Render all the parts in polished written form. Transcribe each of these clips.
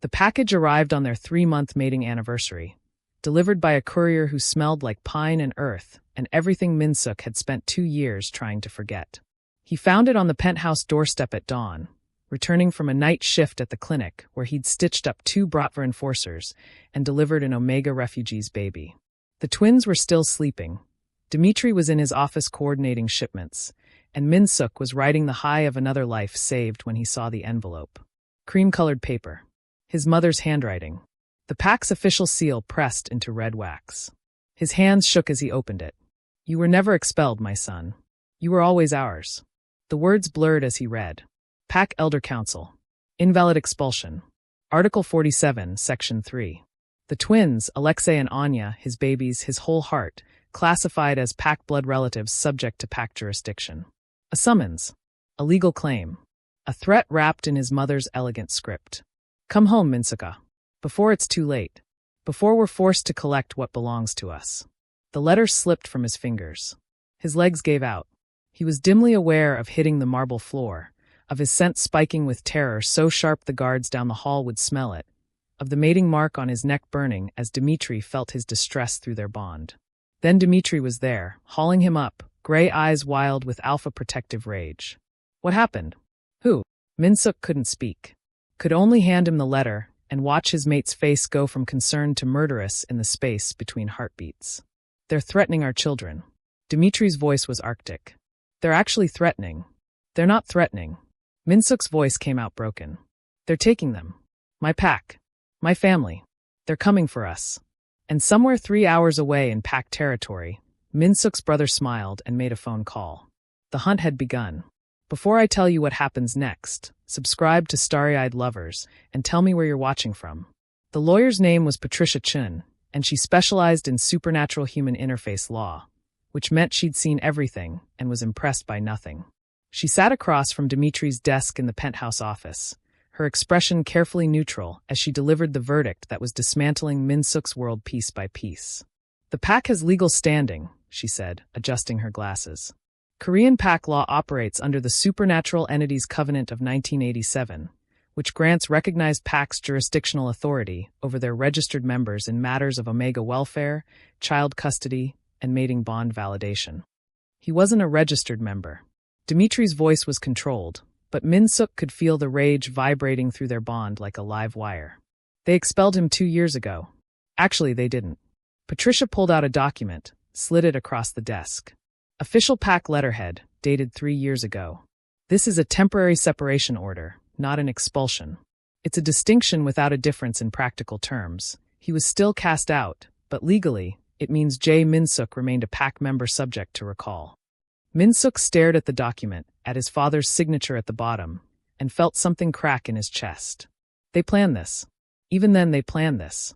The package arrived on their 3-month mating anniversary, delivered by a courier who smelled like pine and earth and everything Min-seok had spent 2 years trying to forget. He found it on the penthouse doorstep at dawn, returning from a night shift at the clinic where he'd stitched up 2 Bratva enforcers and delivered an Omega refugee's baby. The twins were still sleeping. Dimitri was in his office coordinating shipments, and Min-seok was riding the high of another life saved when he saw the envelope. Cream-colored paper. His mother's handwriting. The pack's official seal pressed into red wax. His hands shook as he opened it. "You were never expelled, my son. You were always ours." The words blurred as he read. Pack Elder Council. Invalid expulsion. Article 47, Section 3. The twins, Alexei and Anya, his babies, his whole heart, classified as pack blood relatives subject to pack jurisdiction. A summons. A legal claim. A threat wrapped in his mother's elegant script. "Come home, Min-seok. Before it's too late. Before we're forced to collect what belongs to us." The letter slipped from his fingers. His legs gave out. He was dimly aware of hitting the marble floor, of his scent spiking with terror so sharp the guards down the hall would smell it, of the mating mark on his neck burning as Dimitri felt his distress through their bond. Then Dimitri was there, hauling him up, gray eyes wild with alpha protective rage. What happened? Who? Min-seok couldn't speak. Could only hand him the letter and watch his mate's face go from concerned to murderous in the space between heartbeats. "They're threatening our children." Dimitri's voice was arctic. "They're actually threatening." "They're not threatening." Min-seok's voice came out broken. "They're taking them. My pack. My family. They're coming for us." And somewhere 3 hours away in pack territory, Min-seok's brother smiled and made a phone call. The hunt had begun. Before I tell you what happens next, subscribe to Starry-Eyed Lovers and tell me where you're watching from. The lawyer's name was Patricia Chun, and she specialized in supernatural human interface law, which meant she'd seen everything and was impressed by nothing. She sat across from Dimitri's desk in the penthouse office, her expression carefully neutral as she delivered the verdict that was dismantling Min-seok's world piece by piece. "The pack has legal standing," she said, adjusting her glasses. "Korean pack law operates under the Supernatural Entities Covenant of 1987, which grants recognized packs jurisdictional authority over their registered members in matters of Omega welfare, child custody, and mating bond validation." He wasn't a registered member. Dimitri's voice was controlled, but Min-seok could feel the rage vibrating through their bond like a live wire. "They expelled him 2 years ago." "Actually, they didn't." Patricia pulled out a document, slid it across the desk. "Official pack letterhead, dated 3 years ago. This is a temporary separation order, not an expulsion. It's a distinction without a difference in practical terms. He was still cast out, but legally, it means J. Min-seok remained a pack member subject to recall." Min-seok stared at the document, at his father's signature at the bottom, and felt something crack in his chest. They planned this. Even then they planned this.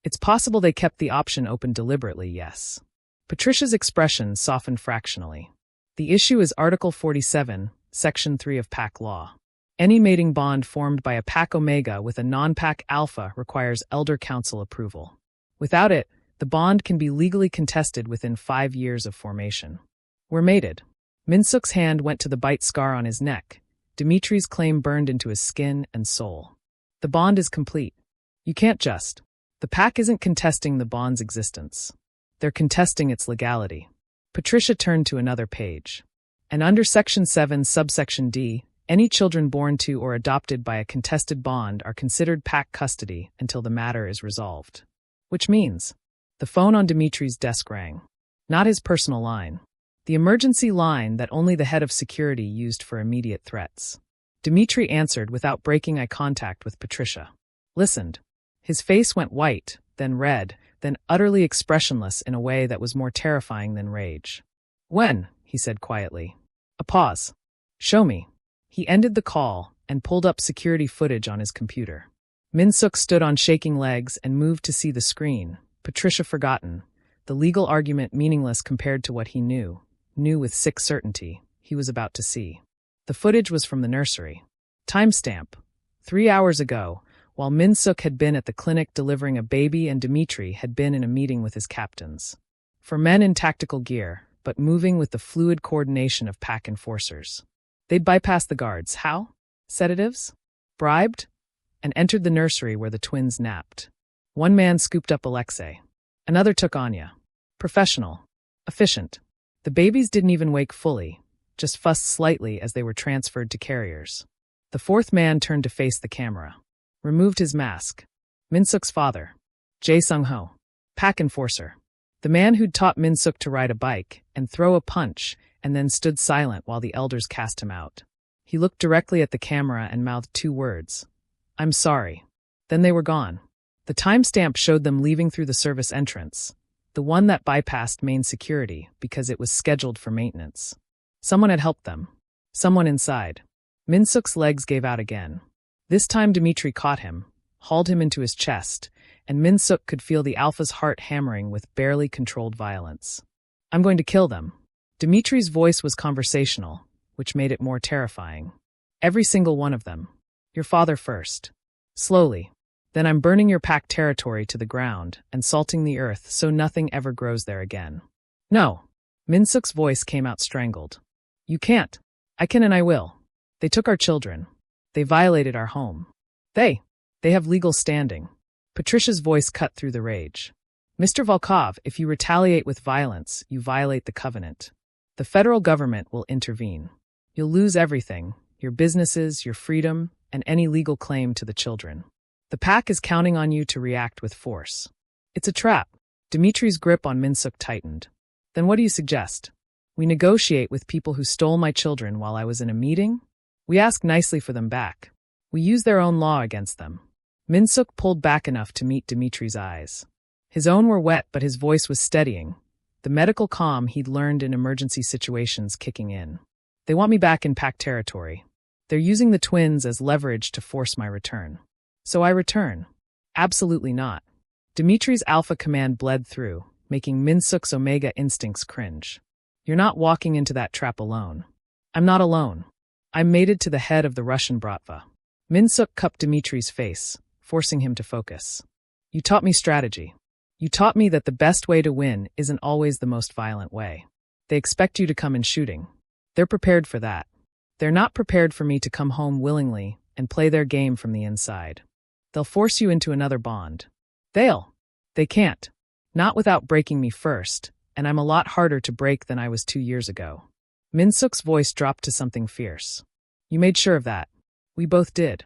It's possible they kept the option open deliberately, yes. Patricia's expression softened fractionally. "The issue is Article 47, Section 3 of pack law. Any mating bond formed by a pack Omega with a non-pack Alpha requires Elder Council approval. Without it, the bond can be legally contested within 5 years of formation. We're mated." Min-seok's hand went to the bite scar on his neck. Dimitri's claim burned into his skin and soul. "The bond is complete. You can't just." "The pack isn't contesting the bond's existence. They're contesting its legality." Patricia turned to another page. "And under Section 7, subsection D, any children born to or adopted by a contested bond are considered pack custody until the matter is resolved." Which means, the phone on Dimitri's desk rang. Not his personal line. The emergency line that only the head of security used for immediate threats. Dimitri answered without breaking eye contact with Patricia. Listened. His face went white, then red, then utterly expressionless in a way that was more terrifying than rage. "When?" he said quietly. A pause. "Show me." He ended the call and pulled up security footage on his computer. Min-seok stood on shaking legs and moved to see the screen. Patricia forgotten. The legal argument meaningless compared to what he knew with sick certainty, he was about to see. The footage was from the nursery. Timestamp. 3 hours ago, while Min-seok had been at the clinic delivering a baby and Dimitri had been in a meeting with his captains. For men in tactical gear, but moving with the fluid coordination of pack enforcers. They'd bypassed the guards. How? Sedatives? Bribed? and entered the nursery where the twins napped. One man scooped up Alexei. Another took Anya. Professional. Efficient. The babies didn't even wake fully, just fussed slightly as they were transferred to carriers. The fourth man turned to face the camera. Removed his mask. Min-seok's father. Jae Sung-ho. Pack enforcer. The man who'd taught Min-seok to ride a bike and throw a punch and then stood silent while the elders cast him out. He looked directly at the camera and mouthed 2 words. I'm sorry. Then they were gone. The timestamp showed them leaving through the service entrance, the one that bypassed main security because it was scheduled for maintenance. Someone had helped them. Someone inside. Min-seok's legs gave out again. This time Dimitri caught him, hauled him into his chest, and Min-seok could feel the alpha's heart hammering with barely controlled violence. I'm going to kill them. Dimitri's voice was conversational, which made it more terrifying. Every single one of them. Your father first. Slowly. Then I'm burning your packed territory to the ground and salting the earth so nothing ever grows there again. No. Min-seok's voice came out strangled. You can't. I can and I will. They took our children. They violated our home. They have legal standing. Patricia's voice cut through the rage. Mr. Volkov, if you retaliate with violence, you violate the covenant. The federal government will intervene. You'll lose everything, your businesses, your freedom, and any legal claim to the children. The pack is counting on you to react with force. It's a trap. Dimitri's grip on Min-seok tightened. Then what do you suggest? We negotiate with people who stole my children while I was in a meeting? We ask nicely for them back. We use their own law against them. Min-seok pulled back enough to meet Dimitri's eyes. His own were wet, but his voice was steadying, the medical calm he'd learned in emergency situations kicking in. They want me back in packed territory. They're using the twins as leverage to force my return. So I return. Absolutely not. Dimitri's alpha command bled through, making Min-seok's omega instincts cringe. You're not walking into that trap alone. I'm not alone. I'm mated to the head of the Russian bratva. Min-seok cupped Dimitri's face, forcing him to focus. You taught me strategy. You taught me that the best way to win isn't always the most violent way. They expect you to come in shooting. They're prepared for that. They're not prepared for me to come home willingly and play their game from the inside. They'll force you into another bond. They can't. Not without breaking me first, and I'm a lot harder to break than I was 2 years ago. Min-seok's voice dropped to something fierce. You made sure of that. We both did.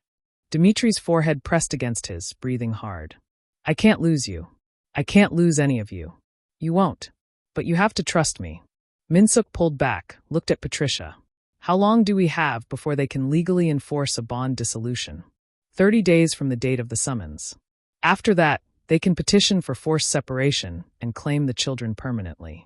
Dimitri's forehead pressed against his, breathing hard. I can't lose you. I can't lose any of you. You won't. But you have to trust me. Min-seok pulled back, looked at Patricia. How long do we have before they can legally enforce a bond dissolution? 30 days from the date of the summons. After that, they can petition for forced separation and claim the children permanently.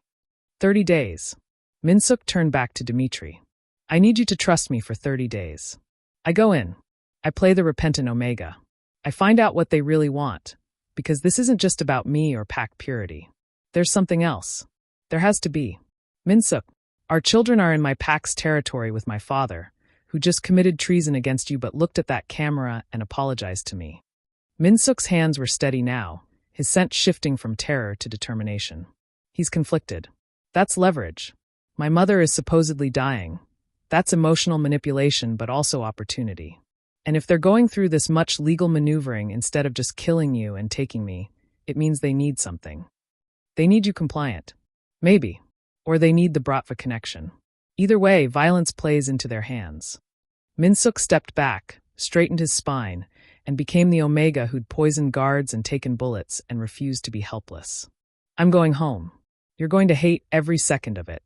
30 days. Min-seok turned back to Dimitri. I need you to trust me for 30 days. I go in. I play the repentant Omega. I find out what they really want, because this isn't just about me or pack purity. There's something else. There has to be. Min-seok, our children are in my pack's territory with my father, who just committed treason against you but looked at that camera and apologized to me. Min-seok's hands were steady now, his scent shifting from terror to determination. He's conflicted. That's leverage. My mother is supposedly dying. That's emotional manipulation but also opportunity. And if they're going through this much legal maneuvering instead of just killing you and taking me, it means they need something. They need you compliant. Maybe. Or they need the bratva connection. Either way, violence plays into their hands. Min-seok stepped back, straightened his spine, and became the Omega who'd poisoned guards and taken bullets and refused to be helpless. I'm going home. You're going to hate every second of it.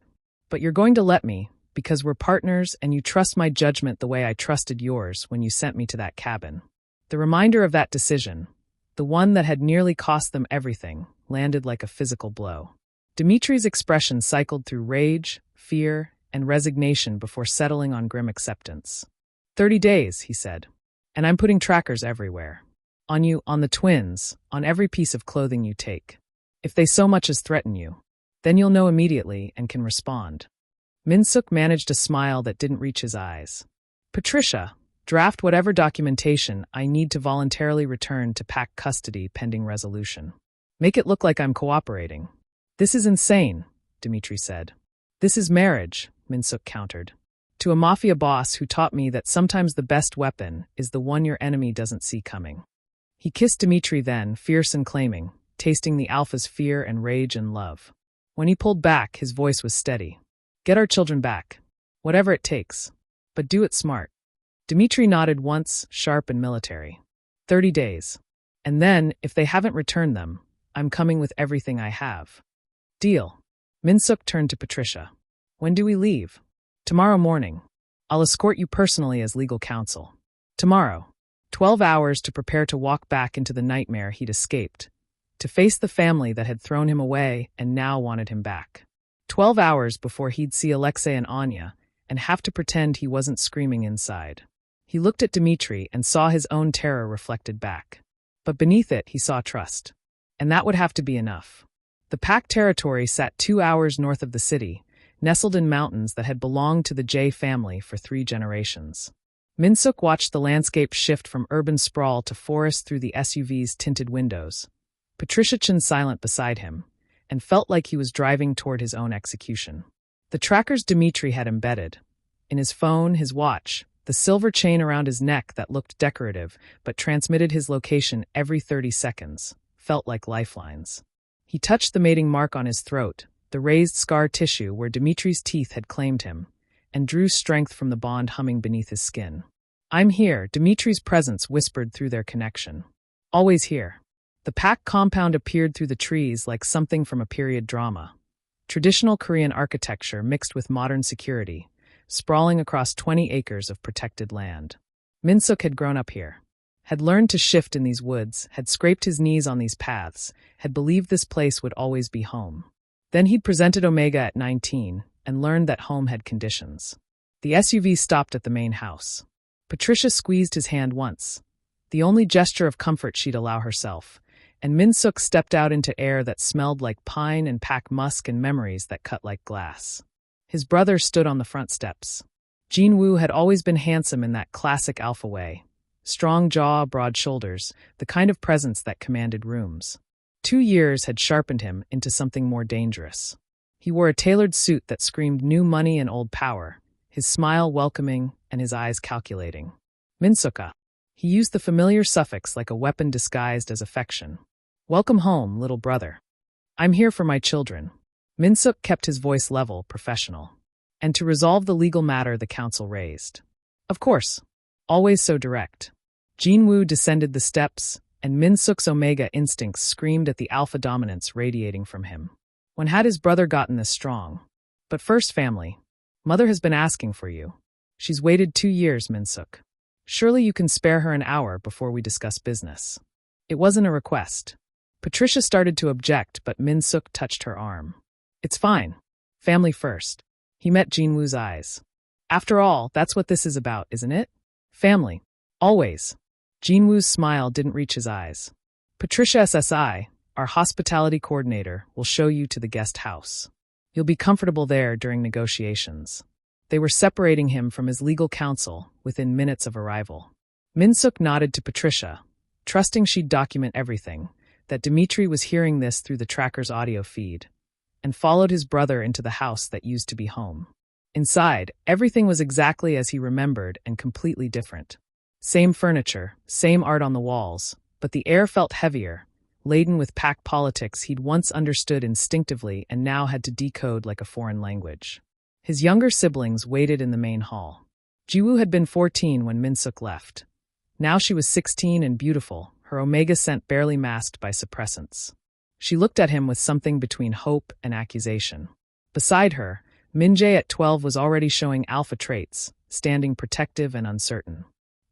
But you're going to let me, because we're partners and you trust my judgment the way I trusted yours when you sent me to that cabin. The reminder of that decision, the one that had nearly cost them everything, landed like a physical blow. Dimitri's expression cycled through rage, fear, and resignation before settling on grim acceptance. 30 days, he said. And I'm putting trackers everywhere. On you, on the twins, on every piece of clothing you take. If they so much as threaten you, then you'll know immediately and can respond. Min-seok managed a smile that didn't reach his eyes. Patricia, draft whatever documentation I need to voluntarily return to pack custody pending resolution. Make it look like I'm cooperating. This is insane, Dimitri said. This is marriage, Min-seok countered. To a Mafia boss who taught me that sometimes the best weapon is the one your enemy doesn't see coming. He kissed Dimitri then, fierce and claiming, tasting the alpha's fear and rage and love. When he pulled back, his voice was steady. Get our children back. Whatever it takes. But do it smart. Dimitri nodded once, sharp and military. 30 days. And then, if they haven't returned them, I'm coming with everything I have. Deal. Min-seok turned to Patricia. When do we leave? Tomorrow morning. I'll escort you personally as legal counsel. Tomorrow. 12 hours to prepare to walk back into the nightmare he'd escaped. To face the family that had thrown him away and now wanted him back. 12 hours before he'd see Alexei and Anya and have to pretend he wasn't screaming inside. He looked at Dimitri and saw his own terror reflected back. But beneath it, he saw trust. And that would have to be enough. The Pack territory sat 2 hours north of the city, nestled in mountains that had belonged to the J family for 3 generations. Min-seok watched the landscape shift from urban sprawl to forest through the SUV's tinted windows. Patricia chin silent beside him, and felt like he was driving toward his own execution. The trackers Dimitri had embedded. In his phone, his watch, the silver chain around his neck that looked decorative but transmitted his location every 30 seconds, felt like lifelines. He touched the mating mark on his throat, the raised scar tissue where Dimitri's teeth had claimed him, and drew strength from the bond humming beneath his skin. I'm here, Dimitri's presence whispered through their connection. Always here. The Pack compound appeared through the trees like something from a period drama. Traditional Korean architecture mixed with modern security, sprawling across 20 acres of protected land. Min-seok had grown up here, had learned to shift in these woods, had scraped his knees on these paths, had believed this place would always be home. Then he'd presented Omega at 19 and learned that home had conditions. The SUV stopped at the main house. Patricia squeezed his hand once, the only gesture of comfort she'd allow herself, and Min-seok stepped out into air that smelled like pine and Pack musk and memories that cut like glass. His brother stood on the front steps. Jin-woo had always been handsome in that classic alpha way. Strong jaw, broad shoulders, the kind of presence that commanded rooms. 2 years had sharpened him into something more dangerous. He wore a tailored suit that screamed new money and old power, his smile welcoming and his eyes calculating. Min-seok. He used the familiar suffix like a weapon disguised as affection. Welcome home, little brother. I'm here for my children. Min-seok kept his voice level, professional. And to resolve the legal matter the council raised. Of course. Always so direct. Jin-woo descended the steps, and Min-seok's Omega instincts screamed at the alpha dominance radiating from him. When had his brother gotten this strong? But first, family. Mother has been asking for you. She's waited 2 years, Min-seok. Surely you can spare her an hour before we discuss business. It wasn't a request. Patricia started to object, but Min-seok touched her arm. It's fine. Family first. He met Jin-woo's eyes. After all, that's what this is about, isn't it? Family. Always. Jin-woo's smile didn't reach his eyes. Patricia SSI, our hospitality coordinator, will show you to the guest house. You'll be comfortable there during negotiations. They were separating him from his legal counsel within minutes of arrival. Min-seok nodded to Patricia, trusting she'd document everything, that Dimitri was hearing this through the tracker's audio feed, and followed his brother into the house that used to be home. Inside, everything was exactly as he remembered and completely different. Same furniture, same art on the walls, but the air felt heavier, laden with Pack politics he'd once understood instinctively and now had to decode like a foreign language. His younger siblings waited in the main hall. Ji-woo had been 14 when Min-seok left. Now she was 16 and beautiful, her Omega scent barely masked by suppressants. She looked at him with something between hope and accusation. Beside her, Min-jae at 12 was already showing alpha traits, standing protective and uncertain.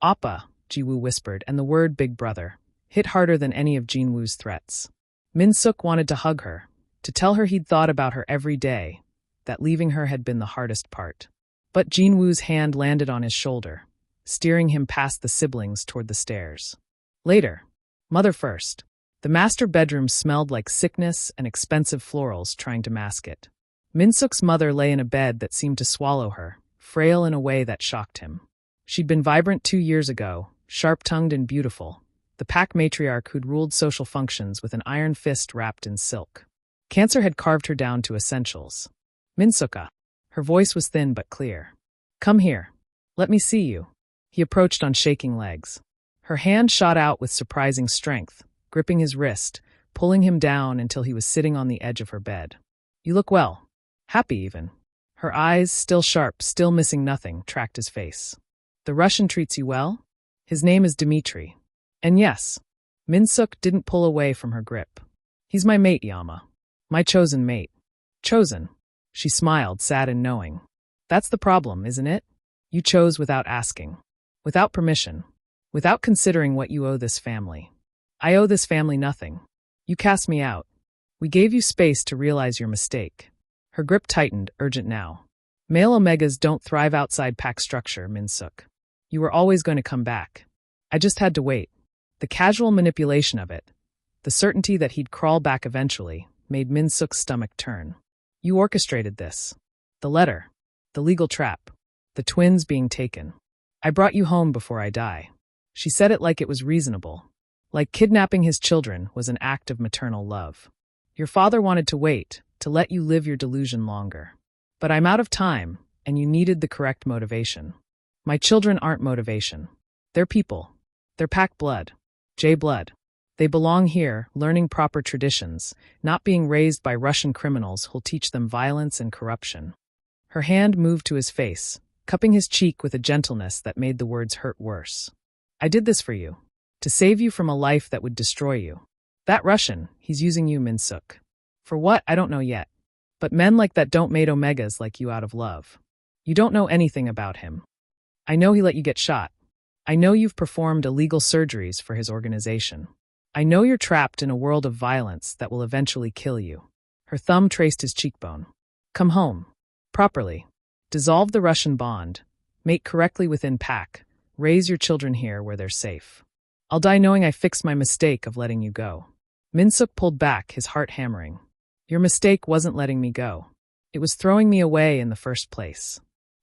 Appa, Ji-woo whispered, and the word big brother hit harder than any of Jin-woo's threats. Min-seok wanted to hug her, to tell her he'd thought about her every day, that leaving her had been the hardest part. But Jin-woo's hand landed on his shoulder, steering him past the siblings toward the stairs. Later. Mother first. The master bedroom smelled like sickness and expensive florals trying to mask it. Min-seok's mother lay in a bed that seemed to swallow her, frail in a way that shocked him. She'd been vibrant 2 years ago, sharp-tongued and beautiful, the Pack matriarch who'd ruled social functions with an iron fist wrapped in silk. Cancer had carved her down to essentials. Min-seok. Her voice was thin but clear. Come here. Let me see you. He approached on shaking legs. Her hand shot out with surprising strength, gripping his wrist, pulling him down until he was sitting on the edge of her bed. You look well. Happy even. Her eyes, still sharp, still missing nothing, tracked his face. The Russian treats you well? His name is Dimitri. And yes, Min-seok didn't pull away from her grip. He's my mate, Yama. My chosen mate. Chosen. She smiled, sad and knowing. That's the problem, isn't it? You chose without asking. Without permission. Without considering what you owe this family. I owe this family nothing. You cast me out. We gave you space to realize your mistake. Her grip tightened, urgent now. Male omegas don't thrive outside pack structure, Min-seok. You were always going to come back. I just had to wait. The casual manipulation of it, the certainty that he'd crawl back eventually, made Min-seok's stomach turn. You orchestrated this. The letter. The legal trap. The twins being taken. I brought you home before I die. She said it like it was reasonable. Like kidnapping his children was an act of maternal love. Your father wanted to wait, to let you live your delusion longer. But I'm out of time, and you needed the correct motivation. My children aren't motivation. They're people. They're pack blood. J-blood. They belong here, learning proper traditions, not being raised by Russian criminals who'll teach them violence and corruption. Her hand moved to his face, cupping his cheek with a gentleness that made the words hurt worse. I did this for you. To save you from a life that would destroy you. That Russian, he's using you, Min-seok. For what, I don't know yet. But men like that don't mate omegas like you out of love. You don't know anything about him. I know he let you get shot. I know you've performed illegal surgeries for his organization. I know you're trapped in a world of violence that will eventually kill you. Her thumb traced his cheekbone. Come home. Properly. Dissolve the Russian bond. Mate correctly within pack. Raise your children here where they're safe. I'll die knowing I fixed my mistake of letting you go. Min-seok pulled back, his heart hammering. Your mistake wasn't letting me go. It was throwing me away in the first place.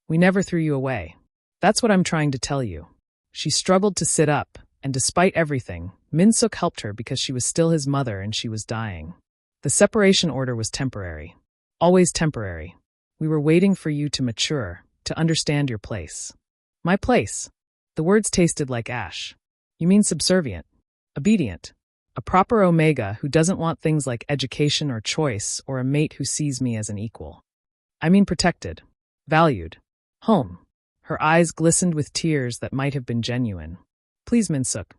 We never threw you away. That's what I'm trying to tell you. She struggled to sit up, and despite everything, Min-seok helped her because she was still his mother and she was dying. The separation order was temporary. Always temporary. We were waiting for you to mature, to understand your place. My place. The words tasted like ash. You mean subservient, obedient, a proper omega who doesn't want things like education or choice or a mate who sees me as an equal. I mean protected, valued, home. Her eyes glistened with tears that might have been genuine. Please, Min-seok,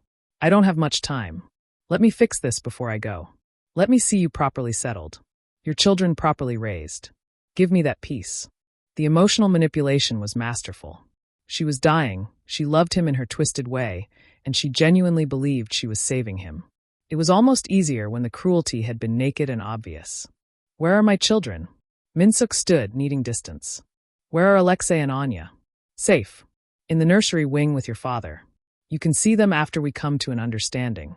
I don't have much time. Let me fix this before I go. Let me see you properly settled. Your children properly raised. Give me that peace. The emotional manipulation was masterful. She was dying, she loved him in her twisted way, and she genuinely believed she was saving him. It was almost easier when the cruelty had been naked and obvious. Where are my children? Min-seok stood, needing distance. Where are Alexei and Anya? Safe. In the nursery wing with your father. You can see them after we come to an understanding.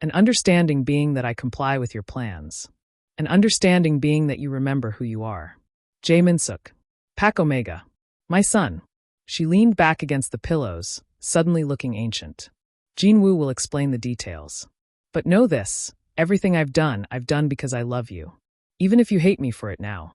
An understanding being that I comply with your plans. An understanding being that you remember who you are. J. Min-seok. Pack Omega. My son. She leaned back against the pillows, suddenly looking ancient. Jin-woo will explain the details. But know this, everything I've done because I love you. Even if you hate me for it now.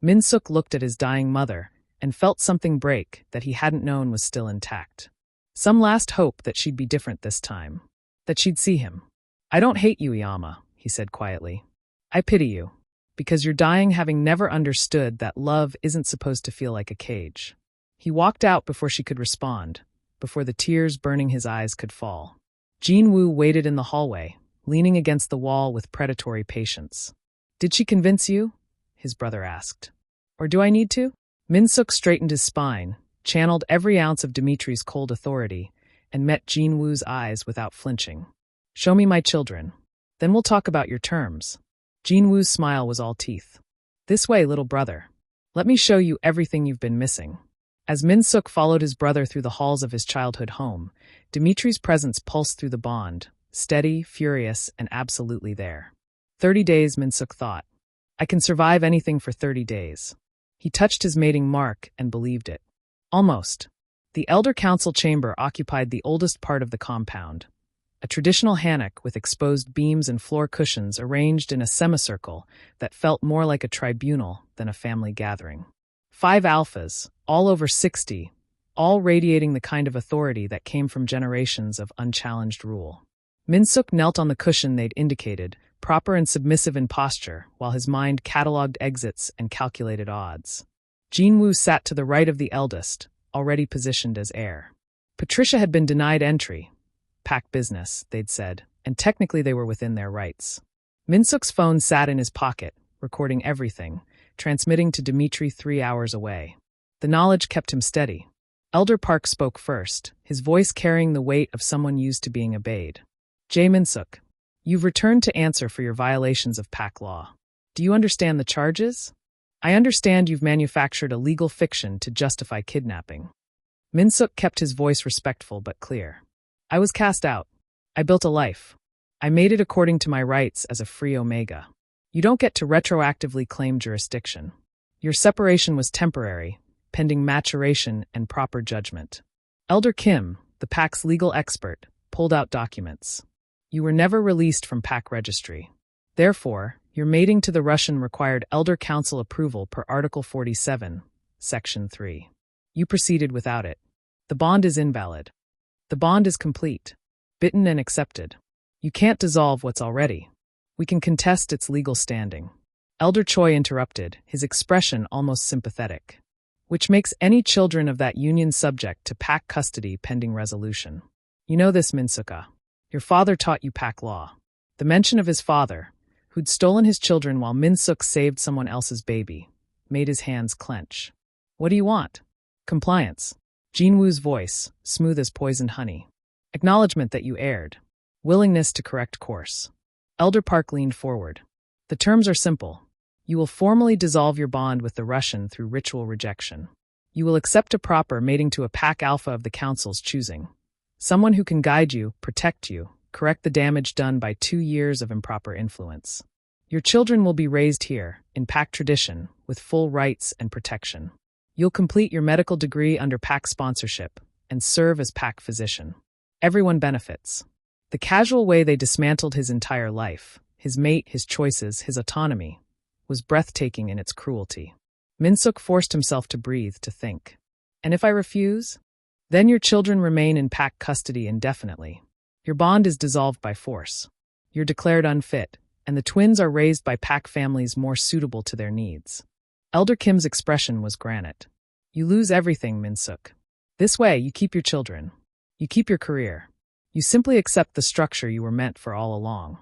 Min-seok looked at his dying mother and felt something break that he hadn't known was still intact. Some last hope that she'd be different this time. That she'd see him. I don't hate you, Yama, he said quietly. I pity you. Because you're dying having never understood that love isn't supposed to feel like a cage. He walked out before she could respond, before the tears burning his eyes could fall. Jin-woo waited in the hallway, leaning against the wall with predatory patience. Did she convince you? His brother asked. Or do I need to? Min-seok straightened his spine, channeled every ounce of Dimitri's cold authority, and met Jin-woo's eyes without flinching. Show me my children. Then we'll talk about your terms. Jin-woo's smile was all teeth. This way, little brother. Let me show you everything you've been missing. As Min-seok followed his brother through the halls of his childhood home, Dimitri's presence pulsed through the bond, steady, furious, and absolutely there. 30 days, Min-seok thought. I can survive anything for 30 days. He touched his mating mark and believed it. Almost. The Elder Council chamber occupied the oldest part of the compound. A traditional hammock with exposed beams and floor cushions arranged in a semicircle that felt more like a tribunal than a family gathering. 5 alphas, all over 60, all radiating the kind of authority that came from generations of unchallenged rule. Min-seok knelt on the cushion they'd indicated, proper and submissive in posture, while his mind catalogued exits and calculated odds. Jin-woo sat to the right of the eldest, already positioned as heir. Patricia had been denied entry. Pack business, they'd said, and technically they were within their rights. Min-seok's phone sat in his pocket, recording everything, transmitting to Dimitri 3 hours away. The knowledge kept him steady. Elder Park spoke first, his voice carrying the weight of someone used to being obeyed. Jae Min-seok, you've returned to answer for your violations of Pack law. Do you understand the charges? I understand you've manufactured a legal fiction to justify kidnapping. Min-seok kept his voice respectful but clear. I was cast out. I built a life. I made it according to my rights as a free Omega. You don't get to retroactively claim jurisdiction. Your separation was temporary, pending maturation and proper judgment. Elder Kim, the Pack's legal expert, pulled out documents. You were never released from Pack registry. Therefore, your mating to the Russian required Elder Council approval per Article 47, Section 3. You proceeded without it. The bond is invalid. The bond is complete, bitten and accepted. You can't dissolve what's already. We can contest its legal standing. Elder Choi interrupted, his expression almost sympathetic. Which makes any children of that union subject to Pack custody pending resolution. You know this, Min-seok. Your father taught you Pack law. The mention of his father, who'd stolen his children while Min-seok saved someone else's baby, made his hands clench. What do you want? Compliance. Jin-woo's voice, smooth as poisoned honey. Acknowledgement that you erred. Willingness to correct course. Elder Park leaned forward. The terms are simple. You will formally dissolve your bond with the Russian through ritual rejection. You will accept a proper mating to a Pack Alpha of the Council's choosing. Someone who can guide you, protect you, correct the damage done by 2 years of improper influence. Your children will be raised here, in Pack tradition, with full rights and protection. You'll complete your medical degree under Pack sponsorship and serve as Pack physician. Everyone benefits. The casual way they dismantled his entire life, his mate, his choices, his autonomy, was breathtaking in its cruelty. Min-seok forced himself to breathe, to think. And if I refuse? Then your children remain in Pack custody indefinitely. Your bond is dissolved by force. You're declared unfit, and the twins are raised by Pack families more suitable to their needs. Elder Kim's expression was granite. You lose everything, Min-seok. This way, you keep your children. You keep your career. You simply accept the structure you were meant for all along.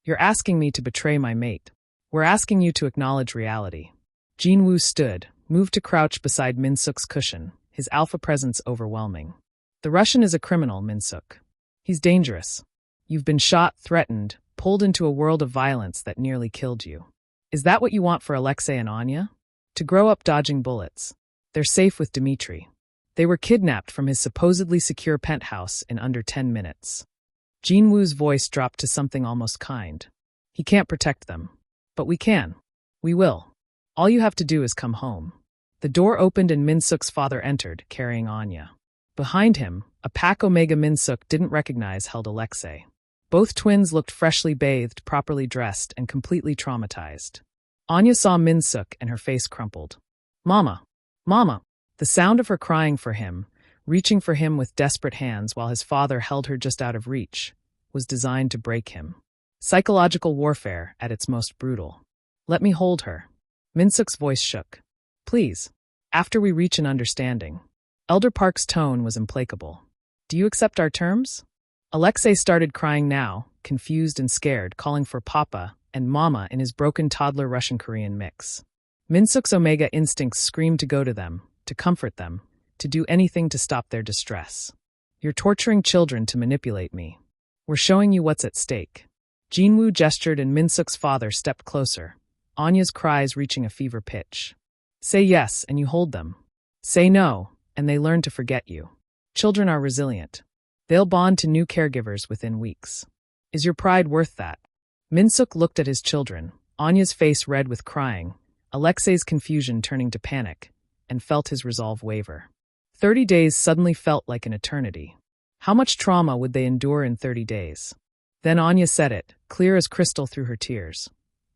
You're asking me to betray my mate. We're asking you to acknowledge reality. Jin-woo stood, moved to crouch beside Min-seok's cushion, his alpha presence overwhelming. The Russian is a criminal, Min-seok. He's dangerous. You've been shot, threatened, pulled into a world of violence that nearly killed you. Is that what you want for Alexei and Anya? To grow up dodging bullets. They're safe with Dimitri. They were kidnapped from his supposedly secure penthouse in under 10 minutes. Jin-woo's voice dropped to something almost kind. He can't protect them. But we can. We will. All you have to do is come home. The door opened and Min-seok's father entered, carrying Anya. Behind him, a Pack Omega Min-seok didn't recognize held Alexei. Both twins looked freshly bathed, properly dressed, and completely traumatized. Anya saw Min-seok and her face crumpled. Mama! Mama! The sound of her crying for him, reaching for him with desperate hands while his father held her just out of reach, was designed to break him. Psychological warfare at its most brutal. Let me hold her. Min-seok's voice shook. Please. After we reach an understanding. Elder Park's tone was implacable. Do you accept our terms? Alexei started crying now, confused and scared, calling for Papa and Mama in his broken toddler Russian-Korean mix. Min-seok's Omega instincts screamed to go to them, to comfort them, to do anything to stop their distress. You're torturing children to manipulate me. We're showing you what's at stake. Jin-woo gestured and Min-seok's father stepped closer, Anya's cries reaching a fever pitch. Say yes, and you hold them. Say no, and they learn to forget you. Children are resilient. They'll bond to new caregivers within weeks. Is your pride worth that? Min-seok looked at his children, Anya's face red with crying, Alexei's confusion turning to panic, and felt his resolve waver. 30 days suddenly felt like an eternity. How much trauma would they endure in 30 days? Then Anya said it, clear as crystal through her tears.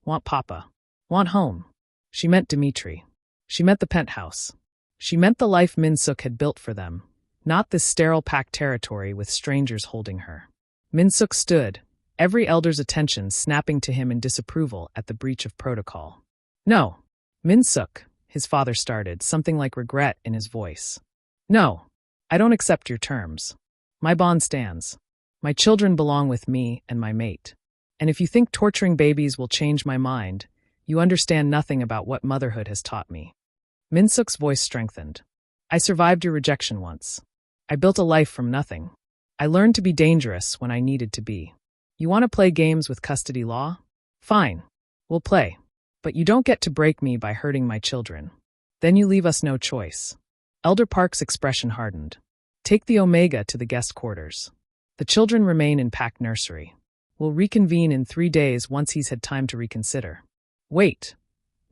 Want Papa. Want home. She meant Dimitri. She meant the penthouse. She meant the life Min-seok had built for them, Not this sterile packed territory with strangers holding her. Min-seok stood, every elder's attention snapping to him in disapproval at the breach of protocol. No. Min-seok, his father started, something like regret in his voice. No. I don't accept your terms. My bond stands. My children belong with me and my mate. And if you think torturing babies will change my mind, you understand nothing about what motherhood has taught me. Min-seok's voice strengthened. I survived your rejection once. I built a life from nothing. I learned to be dangerous when I needed to be. You want to play games with custody law? Fine. We'll play. But you don't get to break me by hurting my children. Then you leave us no choice. Elder Park's expression hardened. Take the Omega to the guest quarters. The children remain in Pack Nursery. We'll reconvene in 3 days once he's had time to reconsider. Wait.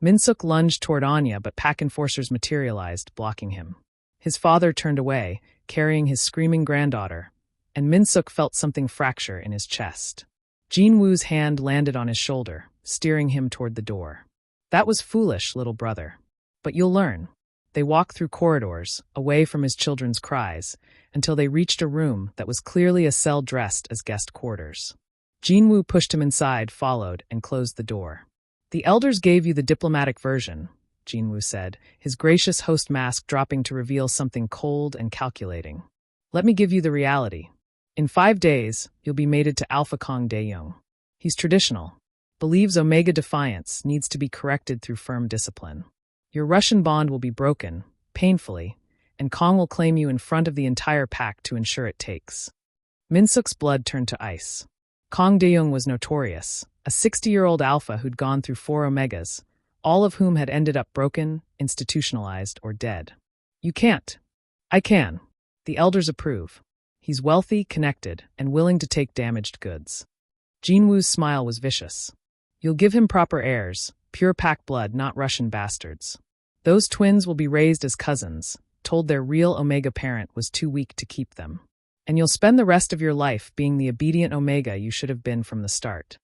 Min-seok lunged toward Anya, but Pack enforcers materialized, blocking him. His father turned away, carrying his screaming granddaughter, and Min-seok felt something fracture in his chest. Jin-woo's hand landed on his shoulder, steering him toward the door. That was foolish, little brother. But you'll learn. They walked through corridors, away from his children's cries, until they reached a room that was clearly a cell dressed as guest quarters. Jin-woo pushed him inside, followed, and closed the door. The elders gave you the diplomatic version, Jin-woo said, his gracious host mask dropping to reveal something cold and calculating. Let me give you the reality. In 5 days, you'll be mated to Alpha Kong Dae-young. He's traditional. Believes Omega defiance needs to be corrected through firm discipline. Your Russian bond will be broken, painfully, and Kong will claim you in front of the entire pack to ensure it takes. Min-seok's blood turned to ice. Kong Dae-young was notorious, a 60-year-old alpha who'd gone through 4 Omegas, all of whom had ended up broken, institutionalized, or dead. You can't. I can. The elders approve. He's wealthy, connected, and willing to take damaged goods. Jin-woo's smile was vicious. You'll give him proper heirs, pure pack blood, not Russian bastards. Those twins will be raised as cousins, told their real Omega parent was too weak to keep them. And you'll spend the rest of your life being the obedient Omega you should have been from the start.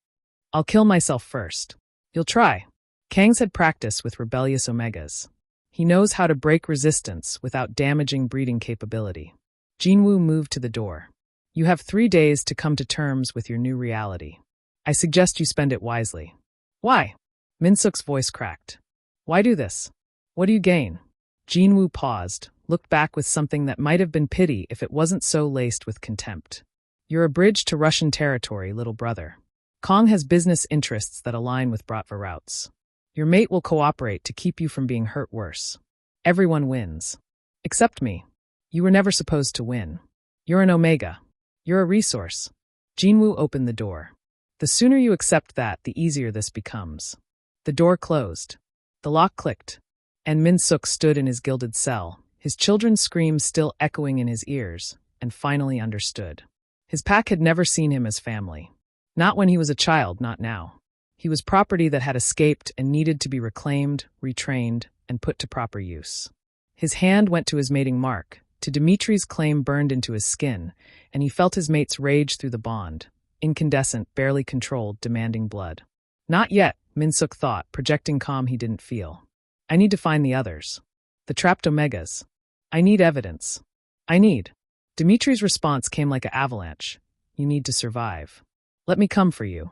I'll kill myself first. You'll try. Kang's had practice with rebellious Omegas. He knows how to break resistance without damaging breeding capability. Jin-woo moved to the door. You have 3 days to come to terms with your new reality. I suggest you spend it wisely. Why? Min-seok's voice cracked. Why do this? What do you gain? Jin-woo paused, looked back with something that might have been pity if it wasn't so laced with contempt. You're a bridge to Russian territory, little brother. Kong has business interests that align with Bratva routes. Your mate will cooperate to keep you from being hurt worse. Everyone wins. Except me. You were never supposed to win. You're an Omega. You're a resource. Jin-woo opened the door. The sooner you accept that, the easier this becomes. The door closed. The lock clicked. And Min-seok stood in his gilded cell, his children's screams still echoing in his ears, and finally understood. His pack had never seen him as family. Not when he was a child, not now. He was property that had escaped and needed to be reclaimed, retrained, and put to proper use. His hand went to his mating mark, to Dimitri's claim burned into his skin, and he felt his mate's rage through the bond, incandescent, barely controlled, demanding blood. Not yet, Min-seok thought, projecting calm he didn't feel. I need to find the others. The trapped Omegas. I need evidence. Dimitri's response came like an avalanche. You need to survive. Let me come for you.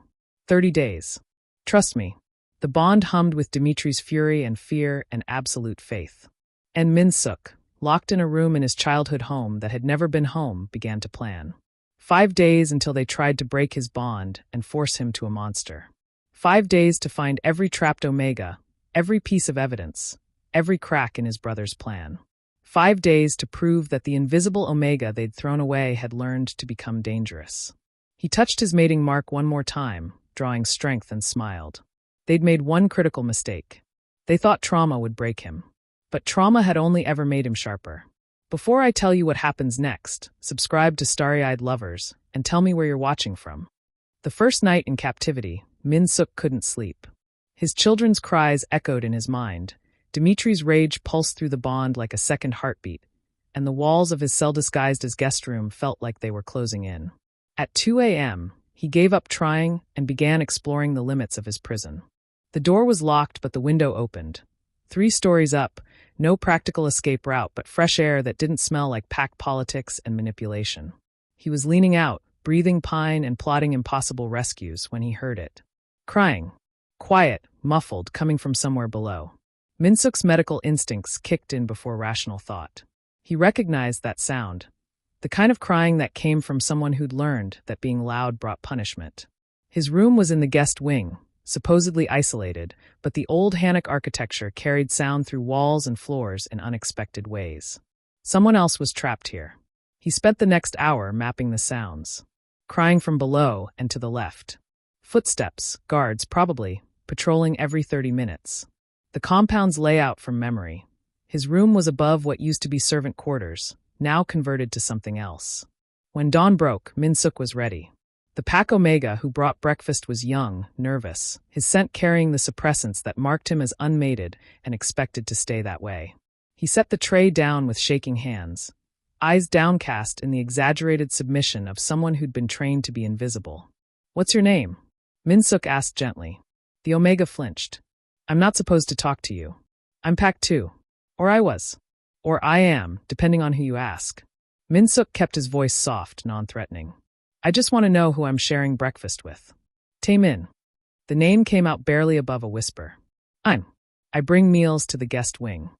30 days. Trust me. The bond hummed with Dimitri's fury and fear and absolute faith. And Min-seok, locked in a room in his childhood home that had never been home, began to plan. 5 days until they tried to break his bond and force him to a monster. 5 days to find every trapped Omega, every piece of evidence, every crack in his brother's plan. 5 days to prove that the invisible Omega they'd thrown away had learned to become dangerous. He touched his mating mark one more time, drawing strength, and smiled. They'd made one critical mistake. They thought trauma would break him. But trauma had only ever made him sharper. Before I tell you what happens next, subscribe to Starry-Eyed Lovers and tell me where you're watching from. The first night in captivity, Min-seok couldn't sleep. His children's cries echoed in his mind. Dimitri's rage pulsed through the bond like a second heartbeat, and the walls of his cell disguised as guest room felt like they were closing in. At 2 a.m., he gave up trying and began exploring the limits of his prison. The door was locked, but the window opened. 3 stories up, no practical escape route but fresh air that didn't smell like pack politics and manipulation. He was leaning out, breathing pine and plotting impossible rescues when he heard it. Crying. Quiet, muffled, coming from somewhere below. Min-seok's medical instincts kicked in before rational thought. He recognized that sound. The kind of crying that came from someone who'd learned that being loud brought punishment. His room was in the guest wing, supposedly isolated, but the old Hanok architecture carried sound through walls and floors in unexpected ways. Someone else was trapped here. He spent the next hour mapping the sounds. Crying from below and to the left. Footsteps, guards probably, patrolling every 30 minutes. The compound's layout from memory. His room was above what used to be servant quarters, now converted to something else. When dawn broke, Min-seok was ready. The pack Omega who brought breakfast was young, nervous, his scent carrying the suppressants that marked him as unmated and expected to stay that way. He set the tray down with shaking hands, eyes downcast in the exaggerated submission of someone who'd been trained to be invisible. "What's your name?" Min-seok asked gently. The Omega flinched. "I'm not supposed to talk to you. I'm pack 2. Or I was. Or I am, depending on who you ask." Min-seok kept his voice soft, non-threatening. "I just want to know who I'm sharing breakfast with." Tae-min. The name came out barely above a whisper. I bring meals to the guest wing."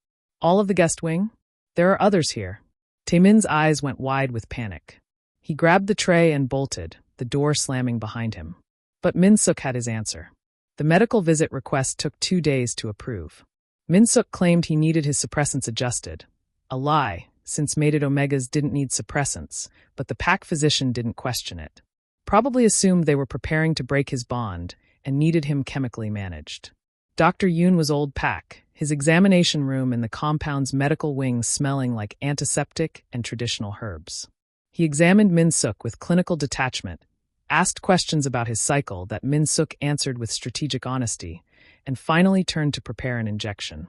"All of the guest wing? There are others here." Tae-min's eyes went wide with panic. He grabbed the tray and bolted, the door slamming behind him. But Min-seok had his answer. The medical visit request took 2 days to approve. Min-seok claimed he needed his suppressants adjusted. A lie, since mated Omegas didn't need suppressants, but the pack physician didn't question it. Probably assumed they were preparing to break his bond and needed him chemically managed. Dr. Yoon was old pack, his examination room in the compound's medical wing smelling like antiseptic and traditional herbs. He examined Min-seok with clinical detachment, asked questions about his cycle that Min-seok answered with strategic honesty, and finally turned to prepare an injection.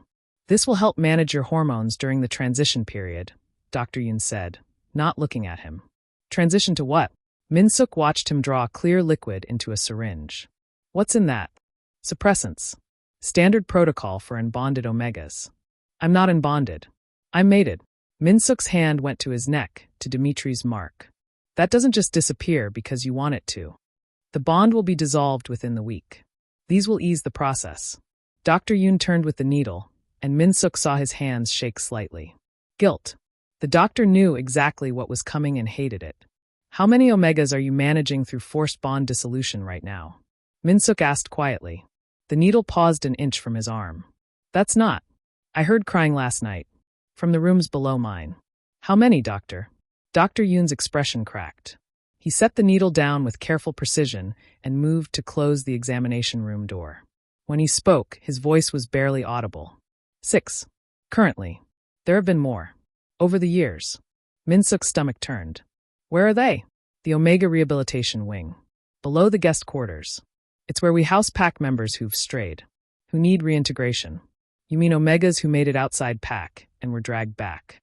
"This will help manage your hormones during the transition period," Dr. Yoon said, not looking at him. "Transition to what?" Min-seok watched him draw a clear liquid into a syringe. "What's in that?" "Suppressants. Standard protocol for unbonded Omegas." "I'm not unbonded. I'm mated." Min-seok's hand went to his neck, to Dimitri's mark. "That doesn't just disappear because you want it to. The bond will be dissolved within the week. These will ease the process." Dr. Yoon turned with the needle, and Min-seok saw his hands shake slightly. Guilt. The doctor knew exactly what was coming and hated it. "How many Omegas are you managing through forced bond dissolution right now?" Min-seok asked quietly. The needle paused an inch from his arm. "That's not. I heard crying last night. From the rooms below mine." "How many, doctor?" Dr. Yoon's expression cracked. He set the needle down with careful precision and moved to close the examination room door. When he spoke, his voice was barely audible. 6. Currently. There have been more. Over the years. Min-seok's stomach turned. "Where are they?" "The Omega Rehabilitation Wing. Below the guest quarters. It's where we house pack members who've strayed. Who need reintegration." "You mean Omegas who made it outside pack and were dragged back?"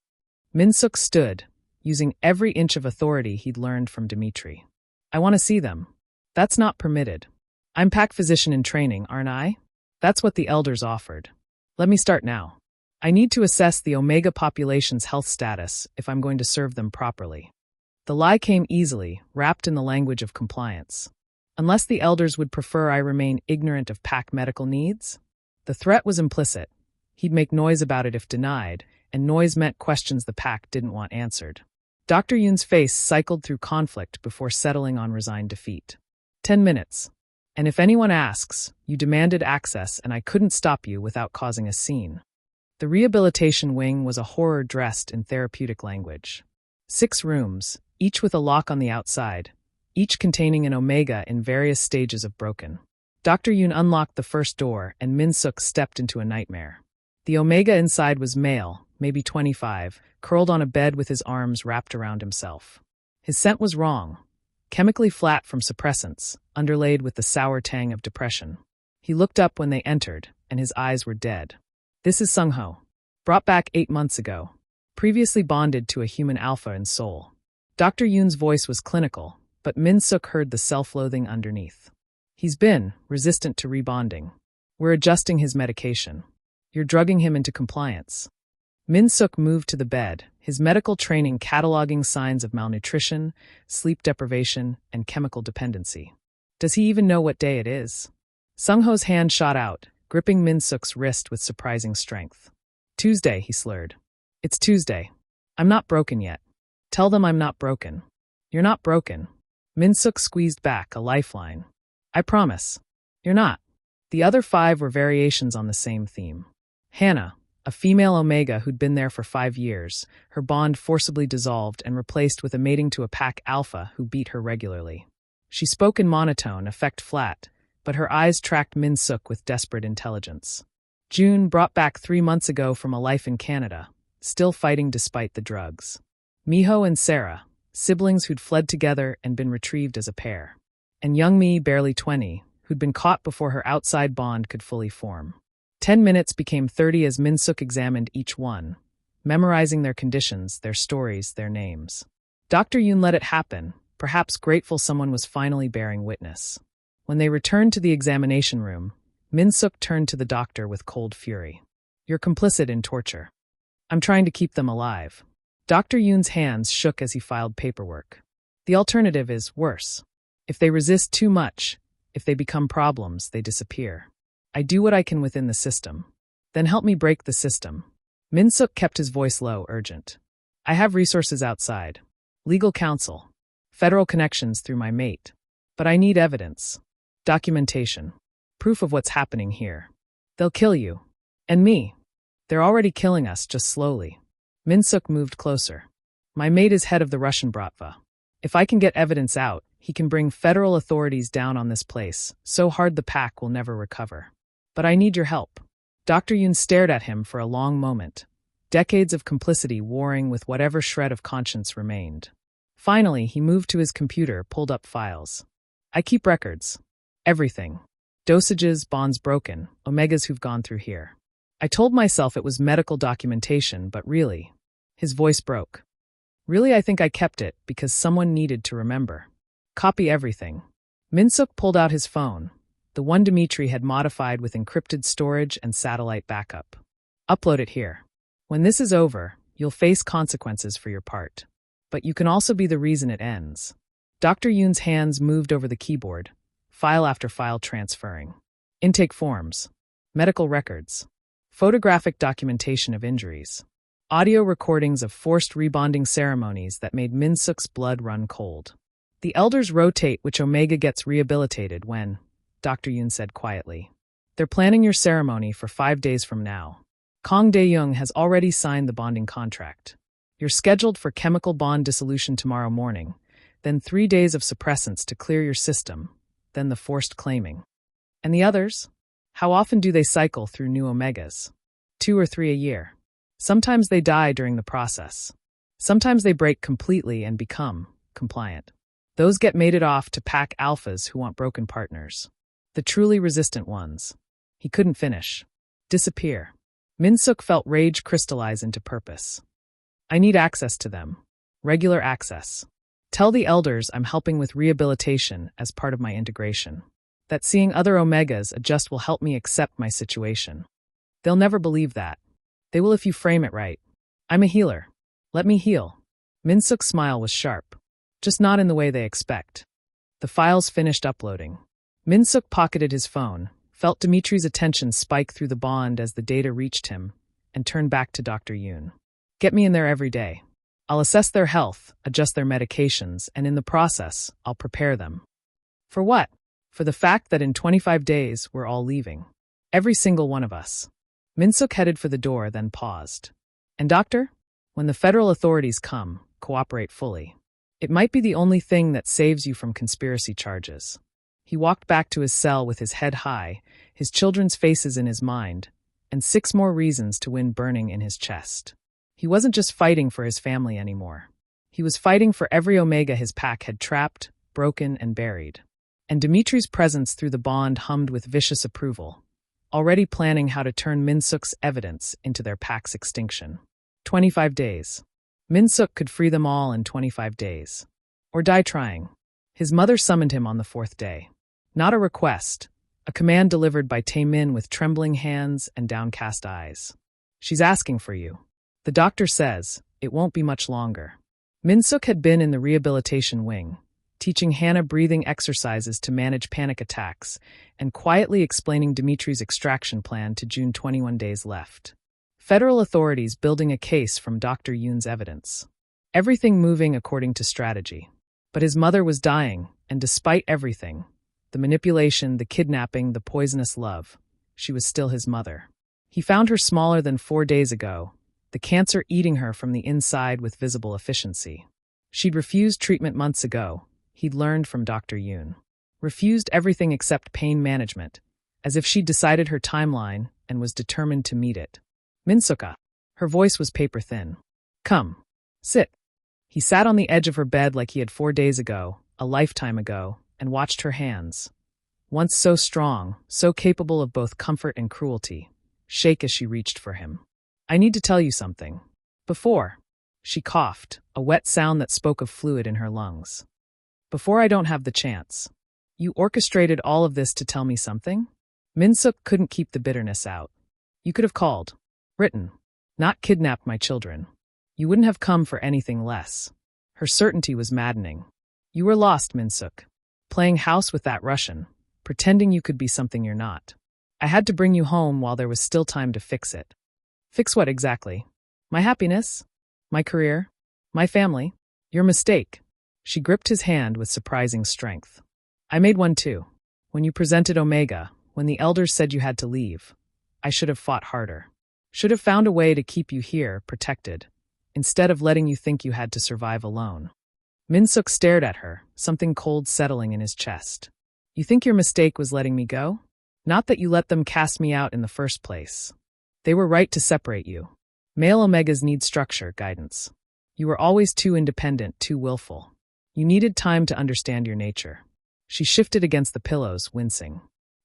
Min-seok stood, using every inch of authority he'd learned from Dimitri. "I want to see them." "That's not permitted. I'm pack physician in training, aren't I?" "That's what the elders offered. Let me start now. I need to assess the Omega population's health status if I'm going to serve them properly." The lie came easily, wrapped in the language of compliance. "Unless the elders would prefer I remain ignorant of pack medical needs?" The threat was implicit. He'd make noise about it if denied, and noise meant questions the pack didn't want answered. Dr. Yoon's face cycled through conflict before settling on resigned defeat. 10 minutes. And if anyone asks, you demanded access and I couldn't stop you without causing a scene. The rehabilitation wing was a horror dressed in therapeutic language. 6 rooms, each with a lock on the outside, each containing an Omega in various stages of broken. Dr. Yoon unlocked the first door and Min-seok stepped into a nightmare. The Omega inside was male, maybe 25, curled on a bed with his arms wrapped around himself. His scent was wrong, chemically flat from suppressants, underlaid with the sour tang of depression. He looked up when they entered, and his eyes were dead. "This is Sung-ho. Brought back 8 months ago. Previously bonded to a human alpha in soul." Dr. Yoon's voice was clinical, but Min-seok heard the self-loathing underneath. "He's been resistant to rebonding. We're adjusting his medication. You're drugging him into compliance. Min-seok moved to the bed, his medical training cataloging signs of malnutrition, sleep deprivation, and chemical dependency. Does he even know what day it is? Sung-ho's hand shot out, gripping Min-seok's wrist with surprising strength. Tuesday, he slurred. It's Tuesday. I'm not broken yet. Tell them I'm not broken. You're not broken. Min-seok squeezed back, a lifeline. I promise. You're not. The other 5 were variations on the same theme. Hannah, a female Omega who'd been there for 5 years, her bond forcibly dissolved and replaced with a mating to a pack Alpha who beat her regularly. She spoke in monotone, effect flat, but her eyes tracked Min-seok with desperate intelligence. June, brought back 3 months ago from a life in Canada, still fighting despite the drugs. Miho and Sarah, siblings who'd fled together and been retrieved as a pair. And young Mi, barely 20, who'd been caught before her outside bond could fully form. 10 minutes became 30 as Min-seok examined each one, memorizing their conditions, their stories, their names. Dr. Yoon let it happen, perhaps grateful someone was finally bearing witness. When they returned to the examination room, Min-seok turned to the doctor with cold fury. You're complicit in torture. I'm trying to keep them alive. Dr. Yoon's hands shook as he filed paperwork. The alternative is worse. If they resist too much, if they become problems, they disappear. I do what I can within the system. Then help me break the system. Min-seok kept his voice low, urgent. I have resources outside. Legal counsel. Federal connections through my mate. But I need evidence. Documentation. Proof of what's happening here. They'll kill you. And me. They're already killing us, just slowly. Min-seok moved closer. My mate is head of the Russian Bratva. If I can get evidence out, he can bring federal authorities down on this place, so hard the pack will never recover. But I need your help. Dr. Yoon stared at him for a long moment, decades of complicity warring with whatever shred of conscience remained. Finally, he moved to his computer, pulled up files. I keep records. Everything. Dosages, bonds broken, omegas who've gone through here. I told myself it was medical documentation, but really, his voice broke. Really, I think I kept it because someone needed to remember. Copy everything. Min-seok pulled out his phone, the one Dimitri had modified with encrypted storage and satellite backup. Upload it here. When this is over, you'll face consequences for your part. But you can also be the reason it ends. Dr. Yoon's hands moved over the keyboard, file after file transferring. Intake forms. Medical records. Photographic documentation of injuries. Audio recordings of forced rebonding ceremonies that made Min-seok's blood run cold. The elders rotate which Omega gets rehabilitated when, Dr. Yoon said quietly. They're planning your ceremony for 5 days from now. Kong Dae-young has already signed the bonding contract. You're scheduled for chemical bond dissolution tomorrow morning, then 3 days of suppressants to clear your system, then the forced claiming. And the others? How often do they cycle through new omegas? 2 or 3 a year. Sometimes they die during the process. Sometimes they break completely and become compliant. Those get mated off to pack alphas who want broken partners. The truly resistant ones. He couldn't finish. Disappear. Min-seok felt rage crystallize into purpose. I need access to them. Regular access. Tell the elders I'm helping with rehabilitation as part of my integration. That seeing other omegas adjust will help me accept my situation. They'll never believe that. They will if you frame it right. I'm a healer. Let me heal. Min-seok's smile was sharp. Just not in the way they expect. The files finished uploading. Min-seok pocketed his phone, felt Dimitri's attention spike through the bond as the data reached him, and turned back to Dr. Yoon. Get me in there every day. I'll assess their health, adjust their medications, and in the process, I'll prepare them. For what? For the fact that in 25 days, we're all leaving. Every single one of us. Min-seok headed for the door, then paused. And doctor? When the federal authorities come, cooperate fully. It might be the only thing that saves you from conspiracy charges. He walked back to his cell with his head high, his children's faces in his mind, and 6 more reasons to win burning in his chest. He wasn't just fighting for his family anymore. He was fighting for every omega his pack had trapped, broken, and buried. And Dimitri's presence through the bond hummed with vicious approval, already planning how to turn Min-seok's evidence into their pack's extinction. 25 days. Min-seok could free them all in 25 days. Or die trying. His mother summoned him on the 4th day. Not a request, A command delivered by Tae-min with trembling hands and downcast eyes. She's asking for you. The doctor says it won't be much longer. Min-seok had been in the rehabilitation wing, teaching Hannah breathing exercises to manage panic attacks and quietly explaining Dimitri's extraction plan to June 21 days left. Federal authorities building a case from Dr. Yoon's evidence. Everything moving according to strategy. But his mother was dying, and despite everything, the manipulation, the kidnapping, the poisonous love, she was still his mother. He found her smaller than 4 days ago, the cancer eating her from the inside with visible efficiency. She'd refused treatment months ago, he'd learned from Dr. Yoon. Refused everything except pain management, as if she'd decided her timeline and was determined to meet it. Min-seok. Her voice was paper thin. Come. Sit. He sat on the edge of her bed like he had 4 days ago, a lifetime ago, and watched her hands, once so strong, so capable of both comfort and cruelty, shake as she reached for him. I need to tell you something. Before. She coughed, a wet sound that spoke of fluid in her lungs. Before I don't have the chance. You orchestrated all of this to tell me something? Min-seok couldn't keep the bitterness out. You could have called. Written. Not kidnapped my children. You wouldn't have come for anything less. Her certainty was maddening. You were lost, Min-seok. Playing house with that Russian, pretending you could be something you're not. I had to bring you home while there was still time to fix it. Fix what exactly? My happiness? My career? My family? Your mistake. She gripped his hand with surprising strength. I made one too. When you presented Omega, when the elders said you had to leave, I should have fought harder. Should have found a way to keep you here, protected, instead of letting you think you had to survive alone. Min-seok stared at her, something cold settling in his chest. You think your mistake was letting me go? Not that you let them cast me out in the first place. They were right to separate you. Male Omegas need structure, guidance. You were always too independent, too willful. You needed time to understand your nature. She shifted against the pillows, wincing.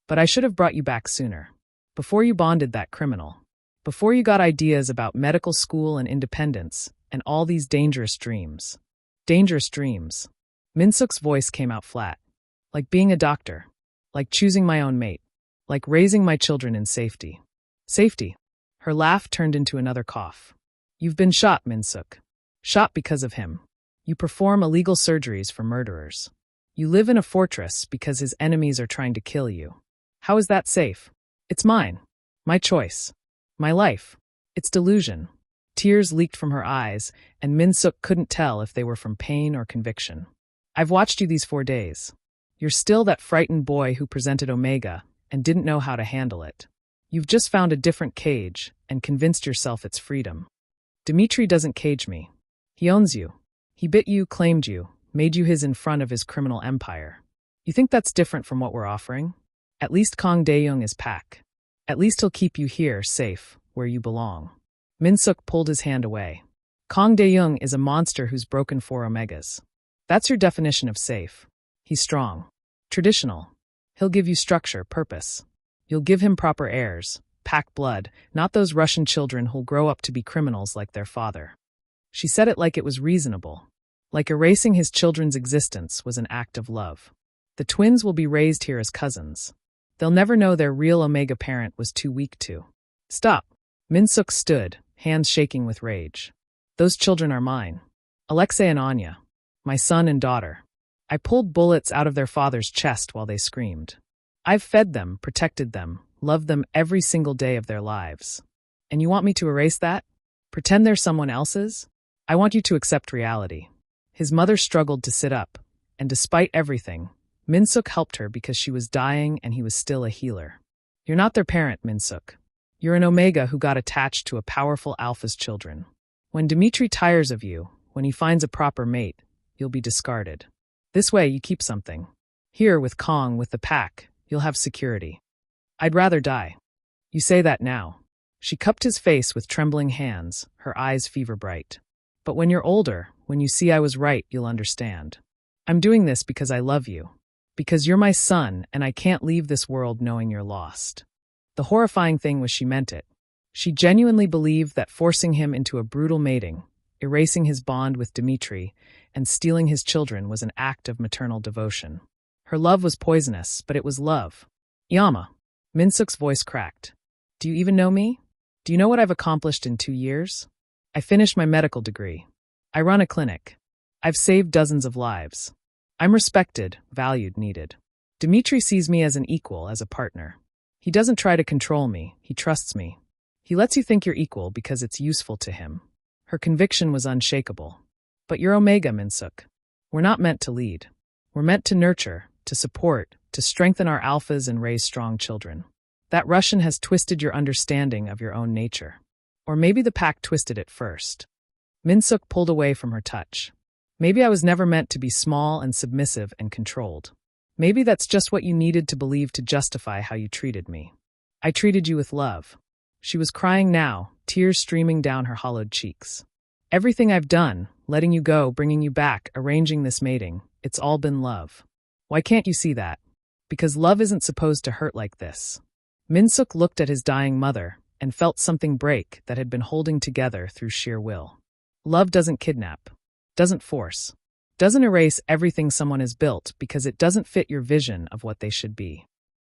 But I should have brought you back sooner. Before you bonded that criminal. Before you got ideas about medical school and independence, and all these dangerous dreams. Dangerous dreams. Min-seok's voice came out flat. Like being a doctor. Like choosing my own mate. Like raising my children in safety. Safety. Her laugh turned into another cough. You've been shot, Min-seok. Shot because of him. You perform illegal surgeries for murderers. You live in a fortress because his enemies are trying to kill you. How is that safe? It's mine. My choice. My life. It's delusion. Tears leaked from her eyes, and Min-seok couldn't tell if they were from pain or conviction. I've watched you these 4 days. You're still that frightened boy who presented Omega and didn't know how to handle it. You've just found a different cage and convinced yourself it's freedom. Dimitri doesn't cage me. He owns you. He bit you, claimed you, made you his in front of his criminal empire. You think that's different from what we're offering? At least Kang Dae-young is Pak. At least he'll keep you here, safe, where you belong. Min-seok pulled his hand away. Kang Dae-young is a monster who's broken 4 Omegas. That's your definition of safe. He's strong. Traditional. He'll give you structure, purpose. You'll give him proper heirs, Pak blood, not those Russian children who'll grow up to be criminals like their father. She said it like it was reasonable. Like erasing his children's existence was an act of love. The twins will be raised here as cousins. They'll never know their real Omega parent was too weak to. Stop. Min-seok stood, hands shaking with rage. Those children are mine. Alexei and Anya. My son and daughter. I pulled bullets out of their father's chest while they screamed. I've fed them, protected them, loved them every single day of their lives. And you want me to erase that? Pretend they're someone else's? I want you to accept reality. His mother struggled to sit up, and despite everything, Min-seok helped her because she was dying and he was still a healer. You're not their parent, Min-seok. You're an Omega who got attached to a powerful alpha's children. When Dimitri tires of you, when he finds a proper mate, you'll be discarded. This way you keep something. Here with Kong, with the Pak, you'll have security. I'd rather die. You say that now. She cupped his face with trembling hands, her eyes fever bright. But when you're older, when you see I was right, you'll understand. I'm doing this because I love you. Because you're my son, and I can't leave this world knowing you're lost. The horrifying thing was she meant it. She genuinely believed that forcing him into a brutal mating, erasing his bond with Dimitri, and stealing his children was an act of maternal devotion. Her love was poisonous, but it was love. Yama. Min-seok's voice cracked. Do you even know me? Do you know what I've accomplished in 2 years? I finished my medical degree. I run a clinic. I've saved dozens of lives. I'm respected, valued, needed. Dimitri sees me as an equal, as a partner. He doesn't try to control me, he trusts me. He lets you think you're equal because it's useful to him. Her conviction was unshakable. But you're Omega, Min-seok. We're not meant to lead. We're meant to nurture, to support, to strengthen our alphas and raise strong children. That Russian has twisted your understanding of your own nature. Or maybe the pack twisted it first. Min-seok pulled away from her touch. Maybe I was never meant to be small and submissive and controlled. Maybe that's just what you needed to believe to justify how you treated me. I treated you with love. She was crying now, tears streaming down her hollowed cheeks. Everything I've done, letting you go, bringing you back, arranging this mating, it's all been love. Why can't you see that? Because love isn't supposed to hurt like this. Min-seok looked at his dying mother and felt something break that had been holding together through sheer will. Love doesn't kidnap, doesn't force, doesn't erase everything someone has built because it doesn't fit your vision of what they should be.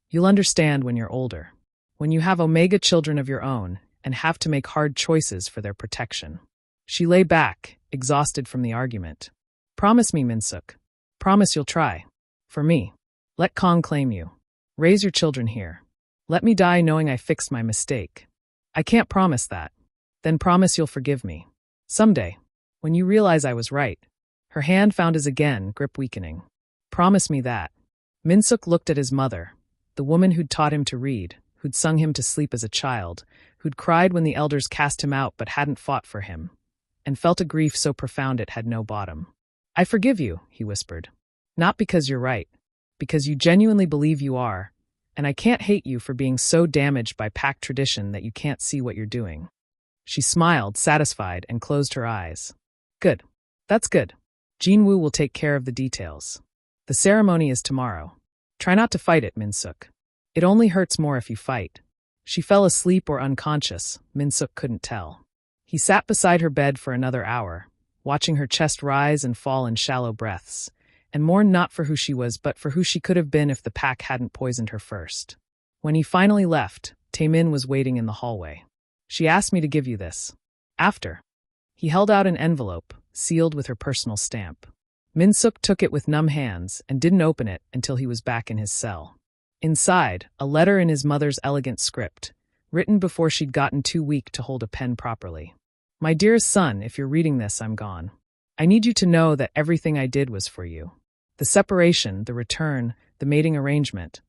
You'll understand when you're older, when you have Omega children of your own and have to make hard choices for their protection. She lay back, exhausted from the argument. Promise me, Min-seok. Promise you'll try. For me. Let Kong claim you. Raise your children here. Let me die knowing I fixed my mistake. I can't promise that. Then promise you'll forgive me. Someday, when you realize I was right. Her hand found his again, grip weakening. Promise me that. Min-seok looked at his mother, the woman who'd taught him to read, who'd sung him to sleep as a child, who'd cried when the elders cast him out but hadn't fought for him, and felt a grief so profound it had no bottom. I forgive you, he whispered. Not because you're right, because you genuinely believe you are, and I can't hate you for being so damaged by pack tradition that you can't see what you're doing. She smiled, satisfied, and closed her eyes. Good. That's good. Jinwoo will take care of the details. The ceremony is tomorrow. Try not to fight it, Min-seok. It only hurts more if you fight. She fell asleep or unconscious, Min-seok couldn't tell. He sat beside her bed for another hour, watching her chest rise and fall in shallow breaths, and mourned not for who she was but for who she could have been if the pack hadn't poisoned her first. When he finally left, Taemin was waiting in the hallway. She asked me to give you this. After. He held out an envelope, sealed with her personal stamp. Min-seok took it with numb hands and didn't open it until he was back in his cell. Inside, a letter in his mother's elegant script, written before she'd gotten too weak to hold a pen properly. My dearest son, if you're reading this, I'm gone. I need you to know that everything I did was for you. The separation, the return, the mating arrangement,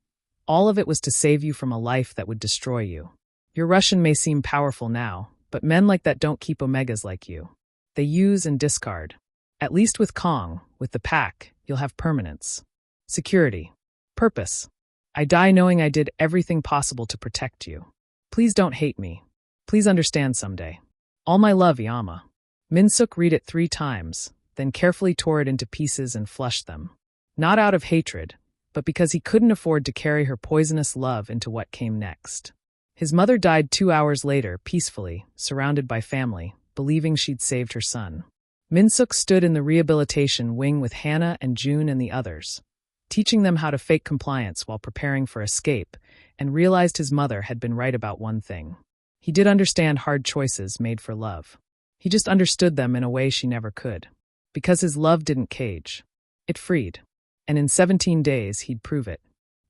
all of it was to save you from a life that would destroy you. Your Russian may seem powerful now, but men like that don't keep Omegas like you. They use and discard. At least with Kong, with the pack, you'll have permanence. Security. Purpose. I die knowing I did everything possible to protect you. Please don't hate me. Please understand someday. All my love, Yama. Min-seok read it 3 times, then carefully tore it into pieces and flushed them. Not out of hatred, but because he couldn't afford to carry her poisonous love into what came next. His mother died 2 hours later, peacefully, surrounded by family, believing she'd saved her son. Min-seok stood in the rehabilitation wing with Hannah and June and the others, teaching them how to fake compliance while preparing for escape, and realized his mother had been right about one thing. He did understand hard choices made for love. He just understood them in a way she never could. Because his love didn't cage. It freed. And in 17 days, he'd prove it.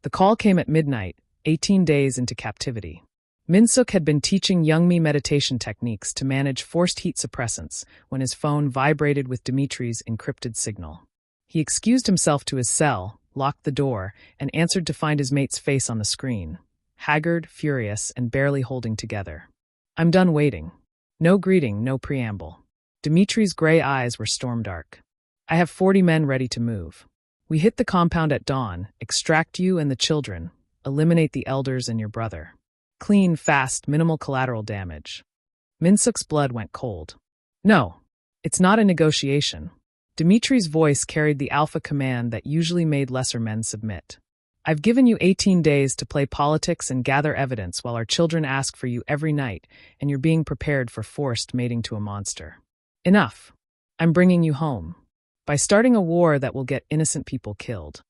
The call came at midnight, 18 days into captivity. Min-seok had been teaching Youngmi meditation techniques to manage forced heat suppressants when his phone vibrated with Dimitri's encrypted signal. He excused himself to his cell, locked the door, and answered to find his mate's face on the screen, haggard, furious, and barely holding together. I'm done waiting. No greeting, no preamble. Dimitri's gray eyes were storm-dark. I have 40 men ready to move. We hit the compound at dawn, extract you and the children, eliminate the elders and your brother. Clean, fast, minimal collateral damage. Min-seok's blood went cold. No, it's not a negotiation. Dimitri's voice carried the alpha command that usually made lesser men submit. I've given you 18 days to play politics and gather evidence while our children ask for you every night, and you're being prepared for forced mating to a monster. Enough. I'm bringing you home. By starting a war that will get innocent people killed.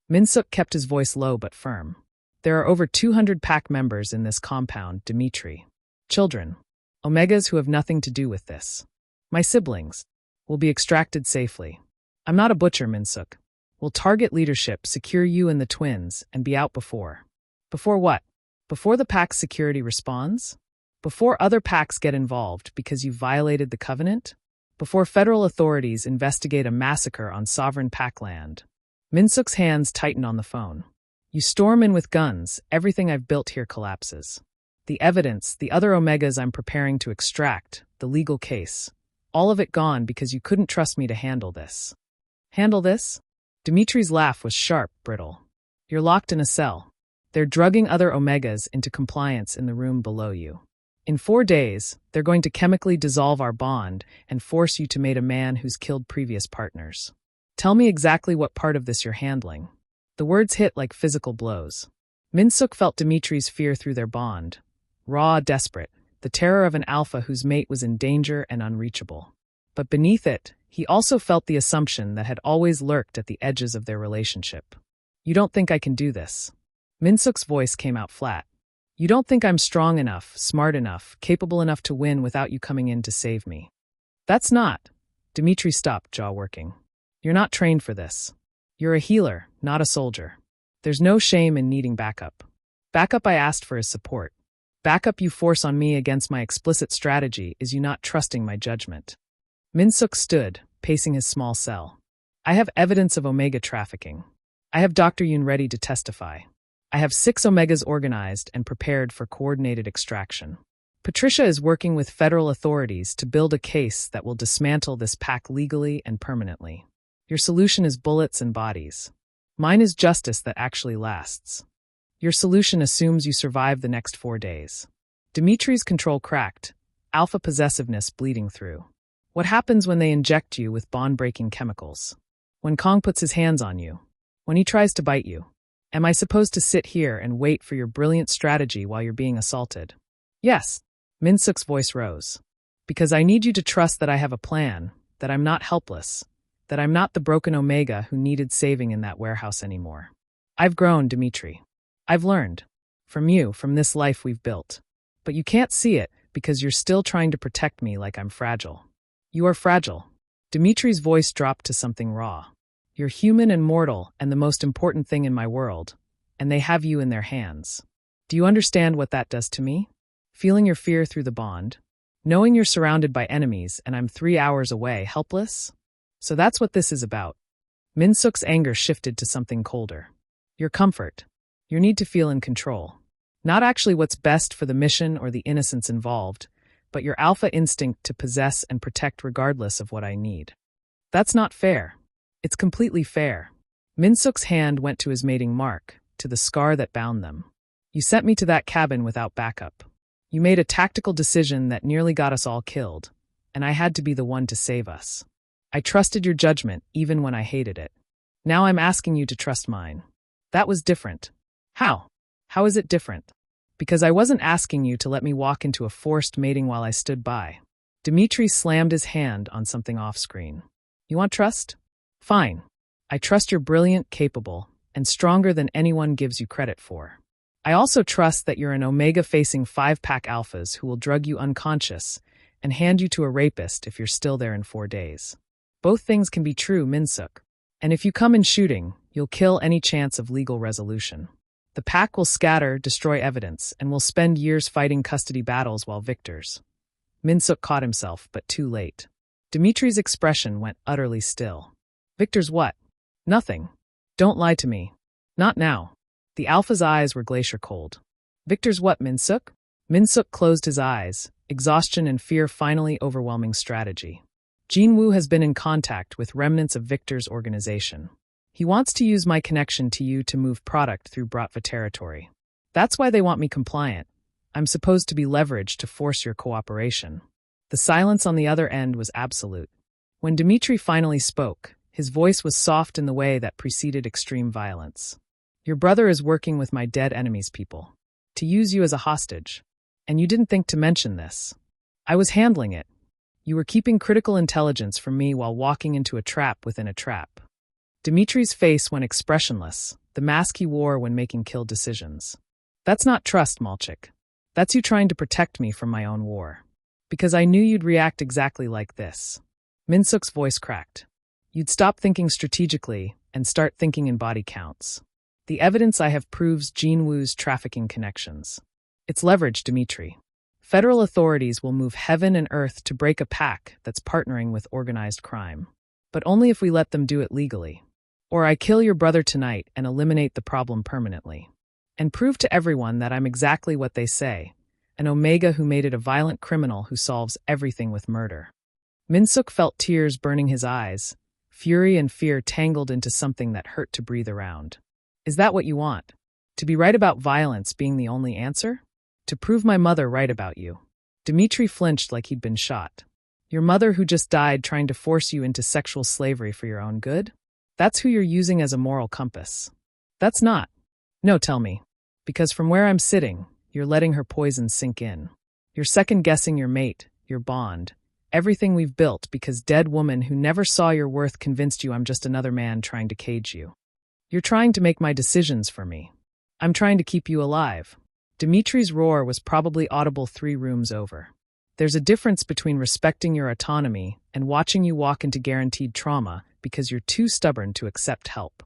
Min-seok kept his voice low but firm. There are over 200 pack members in this compound, Dimitri. Children. Omegas who have nothing to do with this. My siblings. Will be extracted safely. I'm not a butcher, Min-seok. Will target leadership, secure you and the twins, and be out before. Before what? Before the pack's security responds? Before other packs get involved because you violated the covenant? Before federal authorities investigate a massacre on sovereign pack land? Min-seok's hands tighten on the phone. You storm in with guns, everything I've built here collapses. The evidence, the other omegas I'm preparing to extract, the legal case. All of it gone because you couldn't trust me to handle this. Handle this? Dimitri's laugh was sharp, brittle. You're locked in a cell. They're drugging other omegas into compliance in the room below you. In 4 days, they're going to chemically dissolve our bond and force you to mate a man who's killed previous partners. Tell me exactly what part of this you're handling. The words hit like physical blows. Min-seok felt Dimitri's fear through their bond. Raw, desperate, the terror of an alpha whose mate was in danger and unreachable. But beneath it, he also felt the assumption that had always lurked at the edges of their relationship. You don't think I can do this? Min-seok's voice came out flat. You don't think I'm strong enough, smart enough, capable enough to win without you coming in to save me? That's not. Dimitri stopped, jaw working. You're not trained for this. You're a healer, not a soldier. There's no shame in needing backup. Backup I asked for is support. Backup you force on me against my explicit strategy is you not trusting my judgment. Min-seok stood, pacing his small cell. I have evidence of omega trafficking. I have Dr. Yoon ready to testify. I have 6 omegas organized and prepared for coordinated extraction. Patricia is working with federal authorities to build a case that will dismantle this pack legally and permanently. Your solution is bullets and bodies. Mine is justice that actually lasts. Your solution assumes you survive the next 4 days. Dimitri's control cracked, alpha possessiveness bleeding through. What happens when they inject you with bond-breaking chemicals? When Kong puts his hands on you? When he tries to bite you? Am I supposed to sit here and wait for your brilliant strategy while you're being assaulted? Yes. Min-seok's voice rose. Because I need you to trust that I have a plan, that I'm not helpless, that I'm not the broken omega who needed saving in that warehouse anymore. I've grown, Dimitri. I've learned. From you, from this life we've built. But you can't see it because you're still trying to protect me like I'm fragile. You are fragile. Dimitri's voice dropped to something raw. You're human and mortal and the most important thing in my world, and they have you in their hands. Do you understand what that does to me? Feeling your fear through the bond? Knowing you're surrounded by enemies and I'm 3 hours away, helpless? So that's what this is about. Min-seok's anger shifted to something colder. Your comfort. Your need to feel in control. Not actually what's best for the mission or the innocents involved, but your alpha instinct to possess and protect regardless of what I need. That's not fair. It's completely fair. Min-seok's hand went to his mating mark, to the scar that bound them. You sent me to that cabin without backup. You made a tactical decision that nearly got us all killed, and I had to be the one to save us. I trusted your judgment even when I hated it. Now I'm asking you to trust mine. That was different. How? How is it different? Because I wasn't asking you to let me walk into a forced mating while I stood by. Dimitri slammed his hand on something off-screen. You want trust? Fine. I trust you're brilliant, capable, and stronger than anyone gives you credit for. I also trust that you're an omega-facing 5-pack alphas who will drug you unconscious and hand you to a rapist if you're still there in 4 days. Both things can be true, Min-seok. And if you come in shooting, you'll kill any chance of legal resolution. The pack will scatter, destroy evidence, and will spend years fighting custody battles while victors. Min-seok caught himself, but too late. Dimitri's expression went utterly still. Victors what? Nothing. Don't lie to me. Not now. The alpha's eyes were glacier cold. Victors what, Min-seok? Min-seok closed his eyes, exhaustion and fear finally overwhelming strategy. Jin-woo has been in contact with remnants of Victor's organization. He wants to use my connection to you to move product through Bratva territory. That's why they want me compliant. I'm supposed to be leveraged to force your cooperation. The silence on the other end was absolute. When Dimitri finally spoke, his voice was soft in the way that preceded extreme violence. Your brother is working with my dead enemy's people. To use you as a hostage. And you didn't think to mention this. I was handling it. You were keeping critical intelligence from me while walking into a trap within a trap. Dimitri's face went expressionless, the mask he wore when making kill decisions. That's not trust, Malchik. That's you trying to protect me from my own war. Because I knew you'd react exactly like this. Min-seok's voice cracked. You'd stop thinking strategically and start thinking in body counts. The evidence I have proves Jinwoo's trafficking connections. It's leverage, Dimitri. Federal authorities will move heaven and earth to break a pack that's partnering with organized crime. But only if we let them do it legally. Or I kill your brother tonight and eliminate the problem permanently. And prove to everyone that I'm exactly what they say, an Omega who made it a violent criminal who solves everything with murder. Min-seok felt tears burning his eyes, fury and fear tangled into something that hurt to breathe around. Is that what you want? To be right about violence being the only answer? To prove my mother right about you? Dimitri flinched like he'd been shot. Your mother who just died trying to force you into sexual slavery for your own good? That's who you're using as a moral compass. That's not. No, tell me. Because from where I'm sitting, you're letting her poison sink in. You're second-guessing your mate, your bond, everything we've built because dead woman who never saw your worth convinced you I'm just another man trying to cage you. You're trying to make my decisions for me. I'm trying to keep you alive. Dimitri's roar was probably audible 3 rooms over. There's a difference between respecting your autonomy and watching you walk into guaranteed trauma because you're too stubborn to accept help.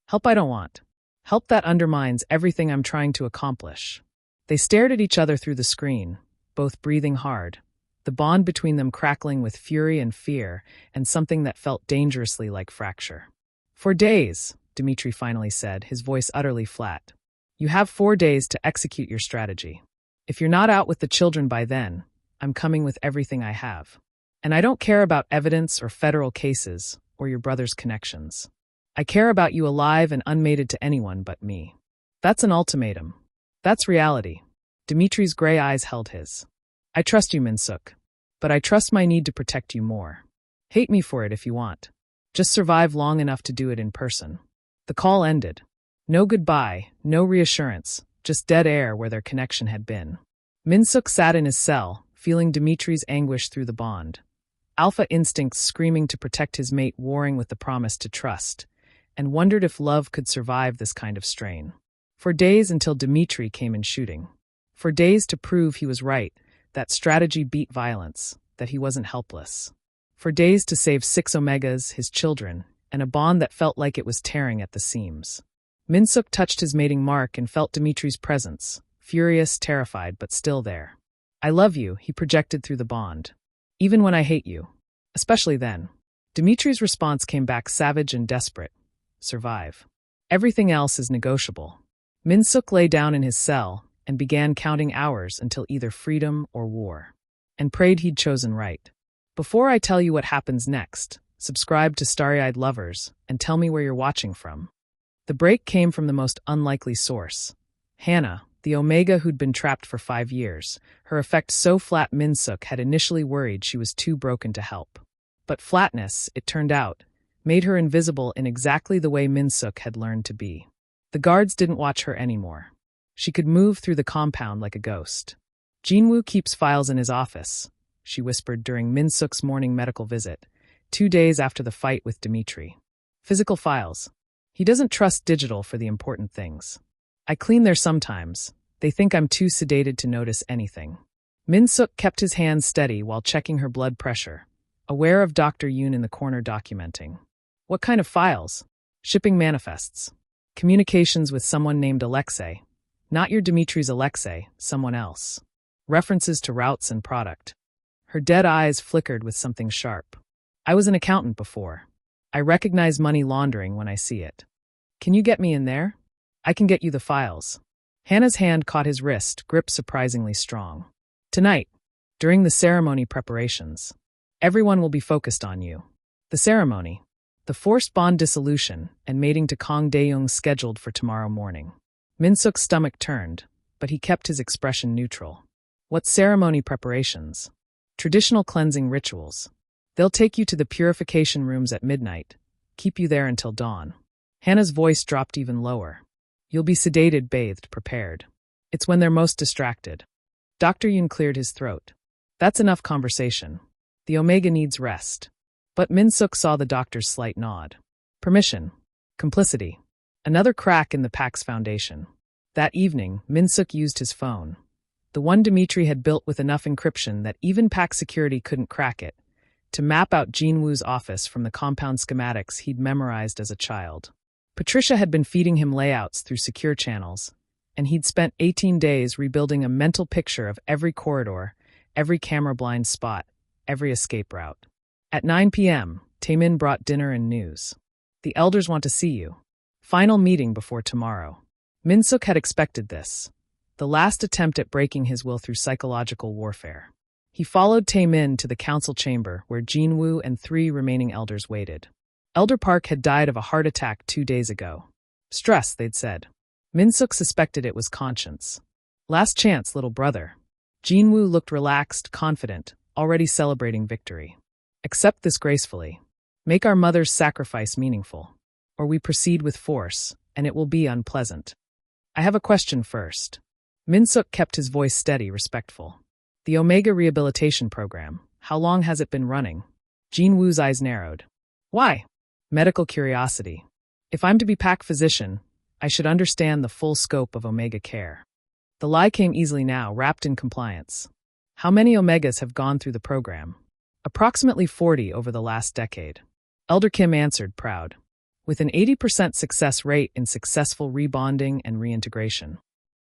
Help I don't want. Help that undermines everything I'm trying to accomplish. They stared at each other through the screen, both breathing hard, the bond between them crackling with fury and fear and something that felt dangerously like fracture. For days, Dimitri finally said, his voice utterly flat. You have 4 days to execute your strategy. If you're not out with the children by then, I'm coming with everything I have. And I don't care about evidence or federal cases or your brother's connections. I care about you alive and unmated to anyone but me. That's an ultimatum. That's reality. Dimitri's gray eyes held his. I trust you, Min-seok. But I trust my need to protect you more. Hate me for it if you want. Just survive long enough to do it in person. The call ended. No goodbye, no reassurance, just dead air where their connection had been. Min-seok sat in his cell, feeling Dimitri's anguish through the bond. Alpha instincts screaming to protect his mate warring with the promise to trust, and wondered if love could survive this kind of strain. For days until Dimitri came in shooting. For days to prove he was right, that strategy beat violence, that he wasn't helpless. For days to save 6 Omegas, his children, and a bond that felt like it was tearing at the seams. Min-seok touched his mating mark and felt Dimitri's presence, furious, terrified, but still there. I love you, he projected through the bond. Even when I hate you. Especially then. Dimitri's response came back savage and desperate. Survive. Everything else is negotiable. Min-seok lay down in his cell and began counting hours until either freedom or war. And prayed he'd chosen right. Before I tell you what happens next, subscribe to Starry-Eyed Lovers and tell me where you're watching from. The break came from the most unlikely source. Hannah, the Omega who'd been trapped for 5 years, her effect so flat Min-seok had initially worried she was too broken to help. But flatness, it turned out, made her invisible in exactly the way Min-seok had learned to be. The guards didn't watch her anymore. She could move through the compound like a ghost. Jinwoo keeps files in his office, she whispered during Min-seok's morning medical visit, 2 days after the fight with Dimitri. Physical files. He doesn't trust digital for the important things. I clean there sometimes. They think I'm too sedated to notice anything. Min-seok kept his hands steady while checking her blood pressure, aware of Dr. Yoon in the corner documenting. What kind of files? Shipping manifests. Communications with someone named Alexei. Not your Dimitri's Alexei, someone else. References to routes and product. Her dead eyes flickered with something sharp. I was an accountant before. I recognize money laundering when I see it. Can you get me in there? I can get you the files. Hannah's hand caught his wrist, grip surprisingly strong. Tonight, during the ceremony preparations, everyone will be focused on you. The ceremony, the forced bond dissolution, and mating to Kang Dae-young scheduled for tomorrow morning. Min-seok's stomach turned, but he kept his expression neutral. What ceremony preparations? Traditional cleansing rituals. They'll take you to the purification rooms at midnight, keep you there until dawn. Hannah's voice dropped even lower. You'll be sedated, bathed, prepared. It's when they're most distracted. Dr. Yoon cleared his throat. That's enough conversation. The Omega needs rest. But Min-seok saw the doctor's slight nod. Permission. Complicity. Another crack in the pack's foundation. That evening, Min-seok used his phone. The one Dimitri had built with enough encryption that even pack security couldn't crack it, to map out Jin-woo's office from the compound schematics he'd memorized as a child. Patricia had been feeding him layouts through secure channels, and he'd spent 18 days rebuilding a mental picture of every corridor, every camera blind spot, every escape route. At 9 p.m., Taemin brought dinner and news. The elders want to see you. Final meeting before tomorrow. Min-seok had expected this. The last attempt at breaking his will through psychological warfare. He followed Taemin to the council chamber where Jin-woo and 3 remaining elders waited. Elder Park had died of a heart attack 2 days ago. Stress, they'd said. Min-seok suspected it was conscience. Last chance, little brother. Jin-woo looked relaxed, confident, already celebrating victory. Accept this gracefully. Make our mother's sacrifice meaningful. Or we proceed with force, and it will be unpleasant. I have a question first. Min-seok kept his voice steady, respectful. The Omega Rehabilitation Program, how long has it been running? Jin-woo's eyes narrowed. Why? Medical curiosity. If I'm to be pack physician, I should understand the full scope of Omega care. The lie came easily now, wrapped in compliance. How many Omegas have gone through the program? Approximately 40 over the last decade. Elder Kim answered, proud. With an 80% success rate in successful rebonding and reintegration.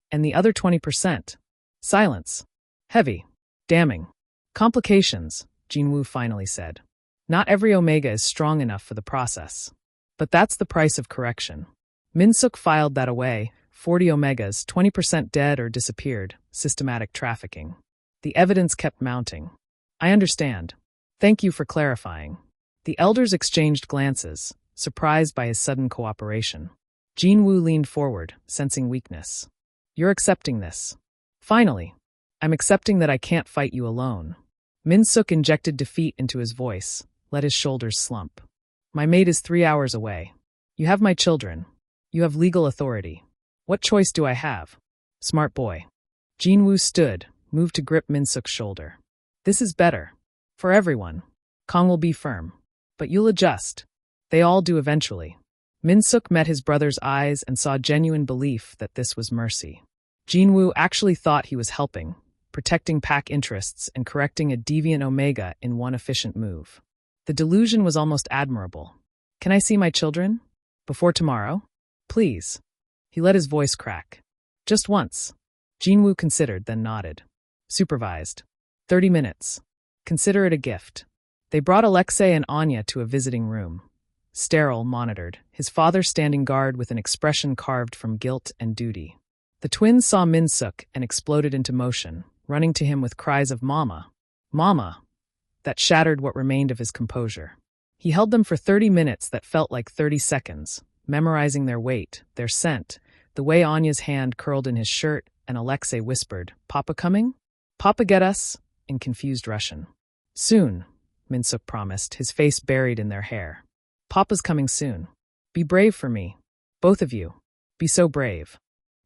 And the other 20%? Silence. Heavy. Damning. Complications, Jin-woo finally said. Not every Omega is strong enough for the process. But that's the price of correction. Min-seok filed that away, 40 Omegas, 20% dead or disappeared, systematic trafficking. The evidence kept mounting. I understand. Thank you for clarifying. The elders exchanged glances, surprised by his sudden cooperation. Jin-woo leaned forward, sensing weakness. You're accepting this. Finally. I'm accepting that I can't fight you alone. Min-seok injected defeat into his voice, let his shoulders slump. My mate is 3 hours away. You have my children. You have legal authority. What choice do I have? Smart boy. Jin-woo stood, moved to grip Min-seok's shoulder. This is better. For everyone. Kong will be firm. But you'll adjust. They all do eventually. Min-seok met his brother's eyes and saw genuine belief that this was mercy. Jin-woo actually thought he was helping, protecting pack interests and correcting a deviant Omega in one efficient move. The delusion was almost admirable. Can I see my children? Before tomorrow? Please. He let his voice crack. Just once. Jin-woo considered, then nodded. Supervised. 30 minutes. Consider it a gift. They brought Alexei and Anya to a visiting room. Sterile, monitored, his father standing guard with an expression carved from guilt and duty. The twins saw Min-seok and exploded into motion, running to him with cries of Mama, Mama, that shattered what remained of his composure. He held them for 30 minutes that felt like 30 seconds, memorizing their weight, their scent, the way Anya's hand curled in his shirt, and Alexei whispered, Papa coming? Papa get us? In confused Russian. Soon, Min-seok promised, his face buried in their hair. Papa's coming soon. Be brave for me. Both of you. Be so brave.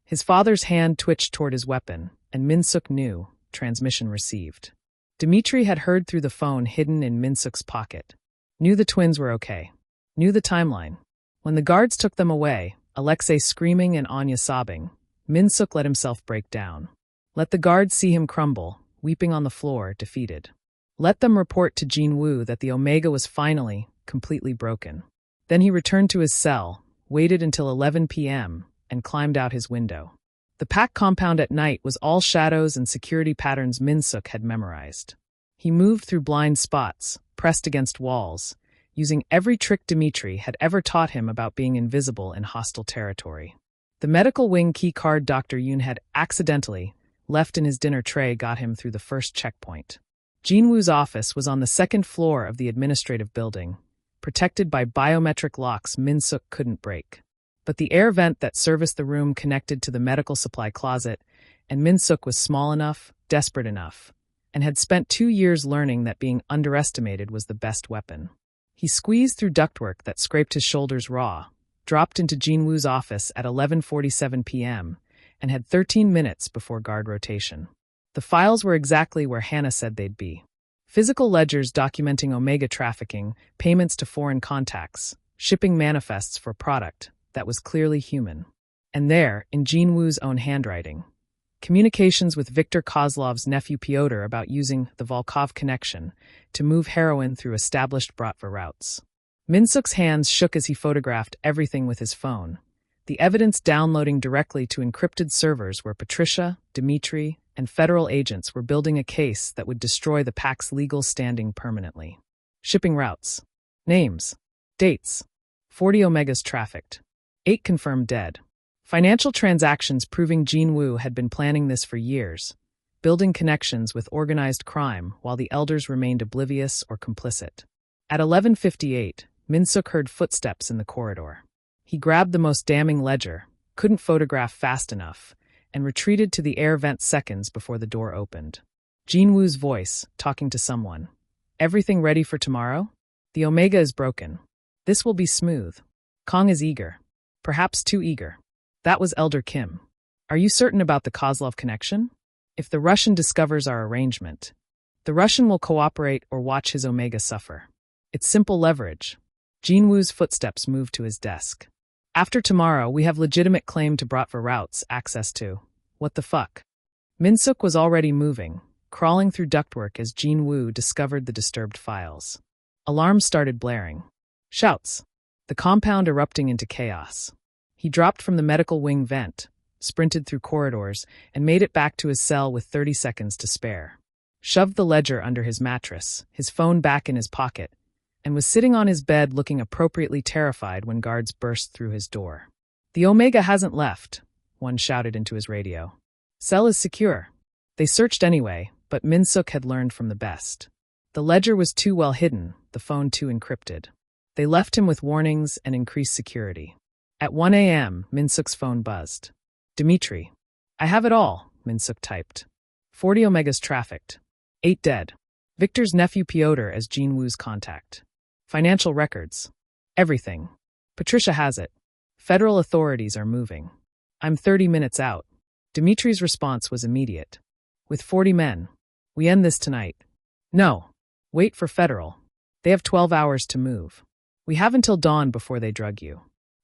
His father's hand twitched toward his weapon, and Min-seok knew, transmission received. Dimitri had heard through the phone hidden in Min-seok's pocket. Knew the twins were okay. Knew the timeline. When the guards took them away, Alexei screaming and Anya sobbing, Min-seok let himself break down. Let the guards see him crumble, weeping on the floor, defeated. Let them report to Jin-woo that the Omega was finally, completely broken. Then he returned to his cell, waited until 11 p.m., and climbed out his window. The pack compound at night was all shadows and security patterns Min-seok had memorized. He moved through blind spots, pressed against walls, using every trick Dimitri had ever taught him about being invisible in hostile territory. The medical wing key card Dr. Yoon had accidentally left in his dinner tray got him through the first checkpoint. Jin-woo's office was on the second floor of the administrative building, protected by biometric locks Min-seok couldn't break. But the air vent that serviced the room connected to the medical supply closet, and Min-seok was small enough, desperate enough, and had spent 2 years learning that being underestimated was the best weapon. He squeezed through ductwork that scraped his shoulders raw, dropped into Jin-woo's office at 11:47 p.m., and had 13 minutes before guard rotation. The files were exactly where Hannah said they'd be. Physical ledgers documenting Omega trafficking, payments to foreign contacts, shipping manifests for product, that was clearly human. And there, in Jin-woo's own handwriting, communications with Viktor Kozlov's nephew Pyotr about using the Volkov connection to move heroin through established Bratva routes. Min-seok's hands shook as he photographed everything with his phone, the evidence downloading directly to encrypted servers where Patricia, Dimitri, and federal agents were building a case that would destroy the PAC's legal standing permanently. Shipping routes. Names. Dates. 40 omegas trafficked. 8 confirmed dead. Financial transactions proving Jin-woo had been planning this for years, building connections with organized crime while the elders remained oblivious or complicit. At 11:58, Min-seok heard footsteps in the corridor. He grabbed the most damning ledger, couldn't photograph fast enough, and retreated to the air vent seconds before the door opened. Jin-woo's voice, talking to someone. Everything ready for tomorrow? The omega is broken. This will be smooth. Kong is eager. Perhaps too eager. That was Elder Kim. Are you certain about the Kozlov connection? If the Russian discovers our arrangement, the Russian will cooperate or watch his omega suffer. It's simple leverage. Jin-woo's footsteps moved to his desk. After tomorrow, we have legitimate claim to Bratva routes access to. What the fuck? Min-seok was already moving, crawling through ductwork as Jin-woo discovered the disturbed files. Alarms started blaring. Shouts. The compound erupting into chaos. He dropped from the medical wing vent, sprinted through corridors, and made it back to his cell with 30 seconds to spare. Shoved the ledger under his mattress, his phone back in his pocket, and was sitting on his bed looking appropriately terrified when guards burst through his door. The Omega hasn't left, one shouted into his radio. Cell is secure. They searched anyway, but Min-seok had learned from the best. The ledger was too well hidden, the phone too encrypted. They left him with warnings and increased security. At 1 a.m., Min-seok's phone buzzed. Dimitri. I have it all, Min-seok typed. 40 omegas trafficked. 8 dead. Victor's nephew Pyotr as Jin-woo's contact. Financial records. Everything. Patricia has it. Federal authorities are moving. I'm 30 minutes out. Dimitri's response was immediate. With 40 men. We end this tonight. No. Wait for federal. They have 12 hours to move. We have until dawn before they drug you.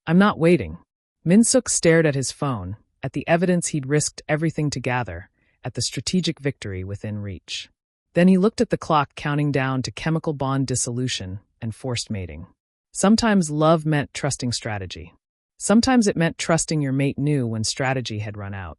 I'm not waiting. Min-seok stared at his phone, at the evidence he'd risked everything to gather, at the strategic victory within reach. Then he looked at the clock counting down to chemical bond dissolution and forced mating. Sometimes love meant trusting strategy. Sometimes it meant trusting your mate knew when strategy had run out.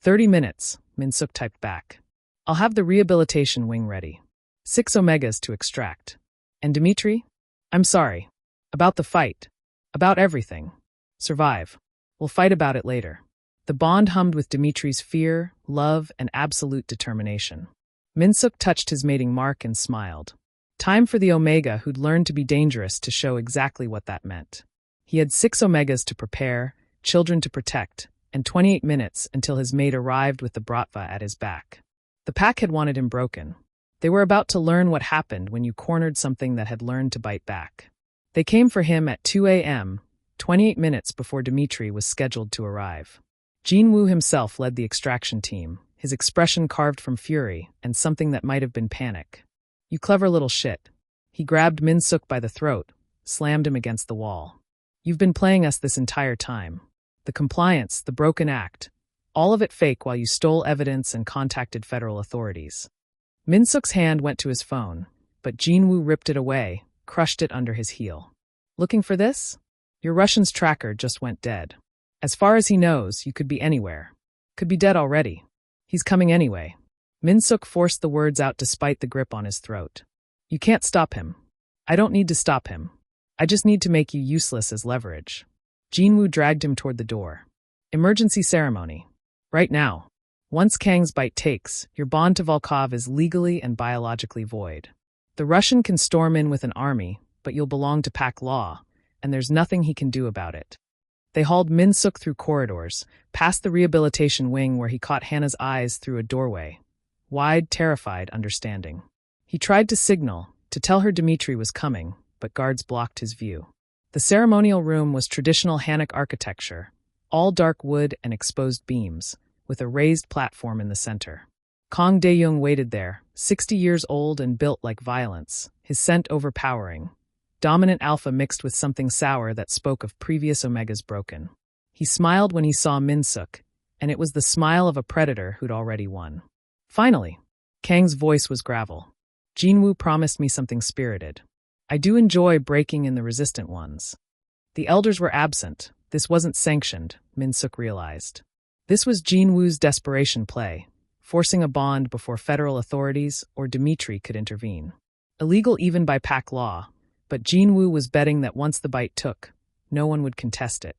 30 minutes, Min-seok typed back. I'll have the rehabilitation wing ready. 6 omegas to extract. And Dimitri? I'm sorry. About the fight. About everything. Survive. We'll fight about it later. The bond hummed with Dimitri's fear, love, and absolute determination. Min-seok touched his mating mark and smiled. Time for the Omega who'd learned to be dangerous to show exactly what that meant. He had 6 omegas to prepare, children to protect, and 28 minutes until his mate arrived with the Bratva at his back. The pack had wanted him broken. They were about to learn what happened when you cornered something that had learned to bite back. They came for him at 2 a.m., 28 minutes before Dimitri was scheduled to arrive. Jin-woo himself led the extraction team, his expression carved from fury and something that might have been panic. You clever little shit. He grabbed Min-seok by the throat, slammed him against the wall. You've been playing us this entire time. The compliance, the broken act, all of it fake while you stole evidence and contacted federal authorities. Min-seok's hand went to his phone, but Jin-woo ripped it away, crushed it under his heel. Looking for this? Your Russian's tracker just went dead. As far as he knows, you could be anywhere. Could be dead already. He's coming anyway. Min-seok forced the words out despite the grip on his throat. You can't stop him. I don't need to stop him. I just need to make you useless as leverage. Jin-woo dragged him toward the door. Emergency ceremony. Right now. Once Kang's bite takes, your bond to Volkov is legally and biologically void. The Russian can storm in with an army, but you'll belong to PAC law, and there's nothing he can do about it. They hauled Min-seok through corridors, past the rehabilitation wing where he caught Hannah's eyes through a doorway. Wide, terrified, understanding. He tried to signal, to tell her Dimitri was coming, but guards blocked his view. The ceremonial room was traditional Hanok architecture, all dark wood and exposed beams, with a raised platform in the center. Kang Dae-young waited there, 60 years old and built like violence, his scent overpowering. dominant alpha mixed with something sour that spoke of previous omegas broken. He smiled when he saw Min-seok, and it was the smile of a predator who'd already won. Finally, Kang's voice was gravel. Jinwoo promised me something spirited. I do enjoy breaking in the resistant ones. The elders were absent. This wasn't sanctioned, Min-seok realized. This was Jinwoo's desperation play, forcing a bond before federal authorities or Dimitri could intervene. Illegal even by pack law, but Jinwoo was betting that once the bite took, no one would contest it.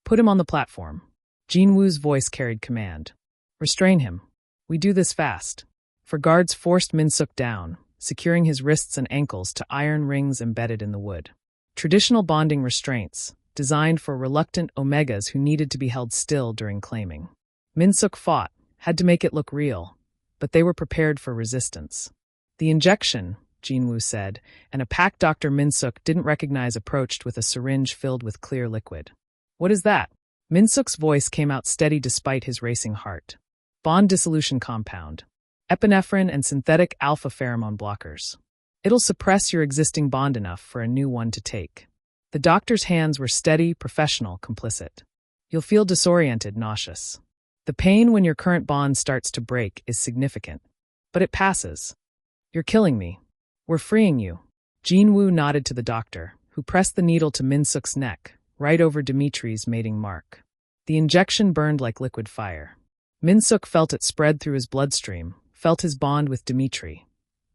Put him on the platform. Jinwoo's voice carried command. Restrain him. We do this fast. For guards forced Min-seok down, securing his wrists and ankles to iron rings embedded in the wood. Traditional bonding restraints, designed for reluctant omegas who needed to be held still during claiming. Min-seok fought, had to make it look real, but they were prepared for resistance. The injection, Jinwoo said, and a pack doctor Min-seok didn't recognize approached with a syringe filled with clear liquid. What is that? Min-seok's voice came out steady despite his racing heart. Bond dissolution compound. Epinephrine and synthetic alpha pheromone blockers. It'll suppress your existing bond enough for a new one to take. The doctor's hands were steady, professional, complicit. You'll feel disoriented, nauseous. The pain when your current bond starts to break is significant. But it passes. You're killing me. We're freeing you. Jinwoo nodded to the doctor, who pressed the needle to Min-seok's neck, right over Dimitri's mating mark. The injection burned like liquid fire. Min-seok felt it spread through his bloodstream, felt his bond with Dimitri.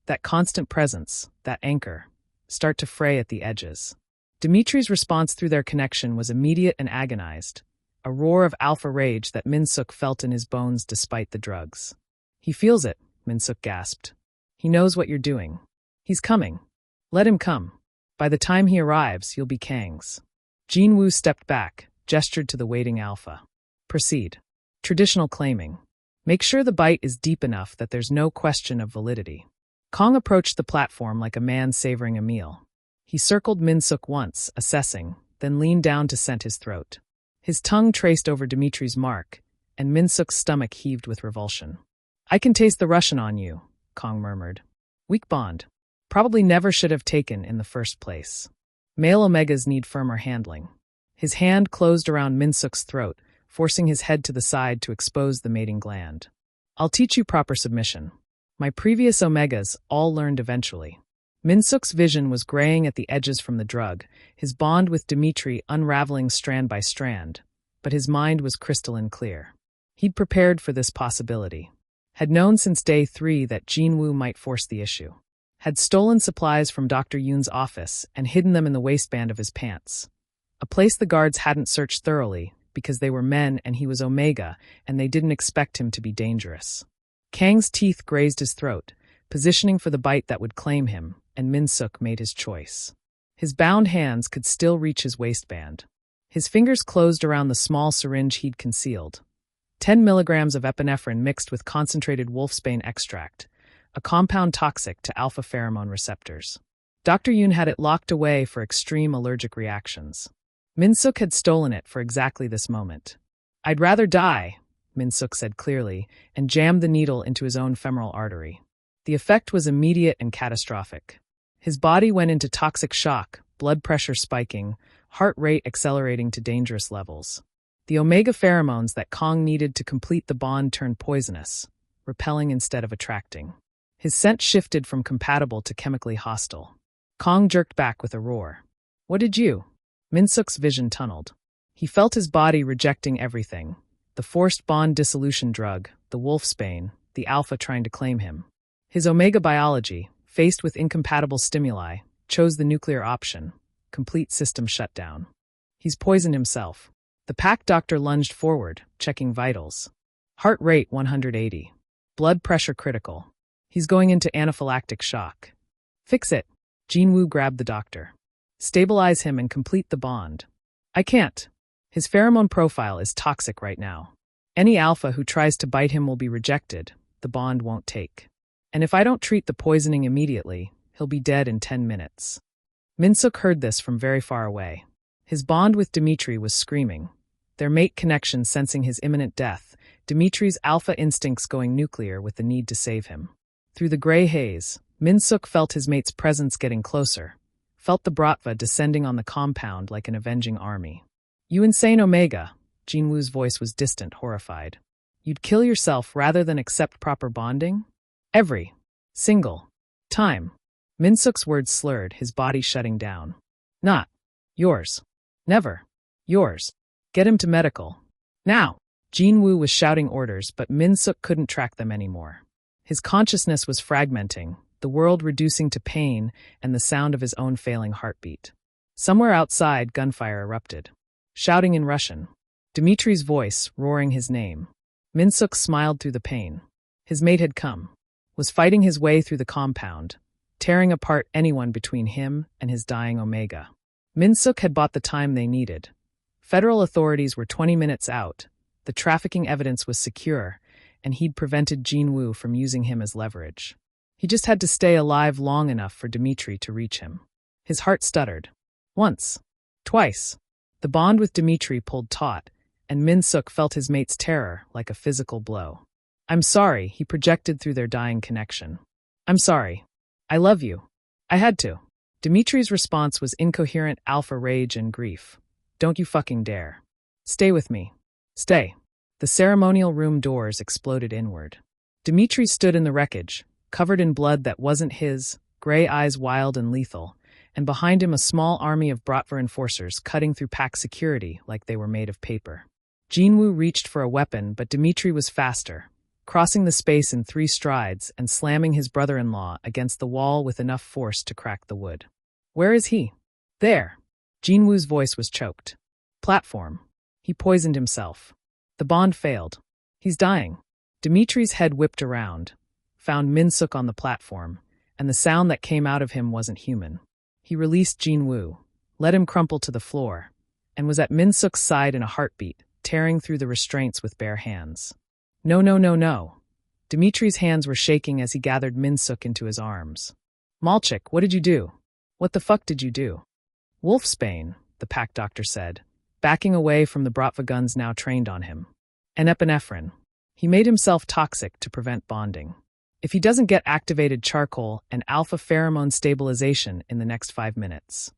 That constant presence, that anchor, start to fray at the edges. Dimitri's response through their connection was immediate and agonized, a roar of alpha rage that Min-seok felt in his bones despite the drugs. He feels it, Min-seok gasped. He knows what you're doing. He's coming. Let him come. By the time he arrives, you'll be Kang's. Jinwoo stepped back, gestured to the waiting alpha. Proceed. Traditional claiming. Make sure the bite is deep enough that there's no question of validity. Kang approached the platform like a man savoring a meal. He circled Min-seok once, assessing, then leaned down to scent his throat. His tongue traced over Dimitri's mark, and Min-seok's stomach heaved with revulsion. I can taste the Russian on you, Kang murmured. Weak bond. Probably never should have taken in the first place. Male omegas need firmer handling. His hand closed around Min-seok's throat, forcing his head to the side to expose the mating gland. I'll teach you proper submission. My previous omegas all learned eventually. Min-seok's vision was graying at the edges from the drug, his bond with Dimitri unraveling strand by strand, but his mind was crystalline clear. He'd prepared for this possibility. Had known since day 3 that Jinwoo might force the issue. Had stolen supplies from Dr. Yoon's office and hidden them in the waistband of his pants. A place the guards hadn't searched thoroughly because they were men and he was Omega and they didn't expect him to be dangerous. Kang's teeth grazed his throat, positioning for the bite that would claim him, and Min-seok made his choice. His bound hands could still reach his waistband. His fingers closed around the small syringe he'd concealed. 10 milligrams of epinephrine mixed with concentrated wolfsbane extract, a compound toxic to alpha pheromone receptors. Dr. Yoon had it locked away for extreme allergic reactions. Min-seok had stolen it for exactly this moment. I'd rather die, Min-seok said clearly, and jammed the needle into his own femoral artery. The effect was immediate and catastrophic. His body went into toxic shock, blood pressure spiking, heart rate accelerating to dangerous levels. The omega pheromones that Kang needed to complete the bond turned poisonous, repelling instead of attracting. His scent shifted from compatible to chemically hostile. Kang jerked back with a roar. What did you? Min-seok's vision tunneled. He felt his body rejecting everything. The forced bond dissolution drug, the wolfsbane, the alpha trying to claim him. His omega biology, faced with incompatible stimuli, chose the nuclear option, complete system shutdown. He's poisoned himself. The pack doctor lunged forward, checking vitals. Heart rate 180. Blood pressure critical. He's going into anaphylactic shock. Fix it. Jinwoo grabbed the doctor. Stabilize him and complete the bond. I can't. His pheromone profile is toxic right now. Any alpha who tries to bite him will be rejected. The bond won't take. And if I don't treat the poisoning immediately, he'll be dead in 10 minutes. Min-seok heard this from very far away. His bond with Dimitri was screaming. Their mate connection sensing his imminent death, Dimitri's alpha instincts going nuclear with the need to save him. Through the gray haze, Min-seok felt his mate's presence getting closer, felt the bratva descending on the compound like an avenging army. You insane Omega, Jinwoo's voice was distant, horrified. You'd kill yourself rather than accept proper bonding? Every single time. Min-seok's words slurred, his body shutting down. Not yours. Never yours. Get him to medical. Now. Jinwoo was shouting orders, but Min-seok couldn't track them anymore. His consciousness was fragmenting, the world reducing to pain and the sound of his own failing heartbeat. Somewhere outside, gunfire erupted. Shouting in Russian. Dimitri's voice, roaring his name. Min-seok smiled through the pain. His mate had come. Was fighting his way through the compound, tearing apart anyone between him and his dying Omega. Min-seok had bought the time they needed. Federal authorities were 20 minutes out. The trafficking evidence was secure, and he'd prevented Jinwoo from using him as leverage. He just had to stay alive long enough for Dimitri to reach him. His heart stuttered. Once. Twice. The bond with Dimitri pulled taut, and Min-seok felt his mate's terror like a physical blow. I'm sorry, he projected through their dying connection. I'm sorry. I love you. I had to. Dimitri's response was incoherent alpha rage and grief. Don't you fucking dare. Stay with me. Stay. The ceremonial room doors exploded inward. Dimitri stood in the wreckage, covered in blood that wasn't his, gray eyes wild and lethal, and behind him a small army of bratva enforcers cutting through pack security like they were made of paper. Jinwoo reached for a weapon, but Dimitri was faster, crossing the space in 3 strides and slamming his brother-in-law against the wall with enough force to crack the wood. Where is he? There. Jinwoo's voice was choked. Platform. He poisoned himself. The bond failed. He's dying. Dimitri's head whipped around, found Min-seok on the platform, and the sound that came out of him wasn't human. He released Jinwoo, let him crumple to the floor, and was at Min-seok's side in a heartbeat, tearing through the restraints with bare hands. No, no, no, no. Dimitri's hands were shaking as he gathered Min-seok into his arms. Malchik, what did you do? What the fuck did you do? Wolfsbane, the pack doctor said, backing away from the bratva guns now trained on him. And epinephrine. He made himself toxic to prevent bonding. If he doesn't get activated charcoal and alpha pheromone stabilization in the next 5 minutes.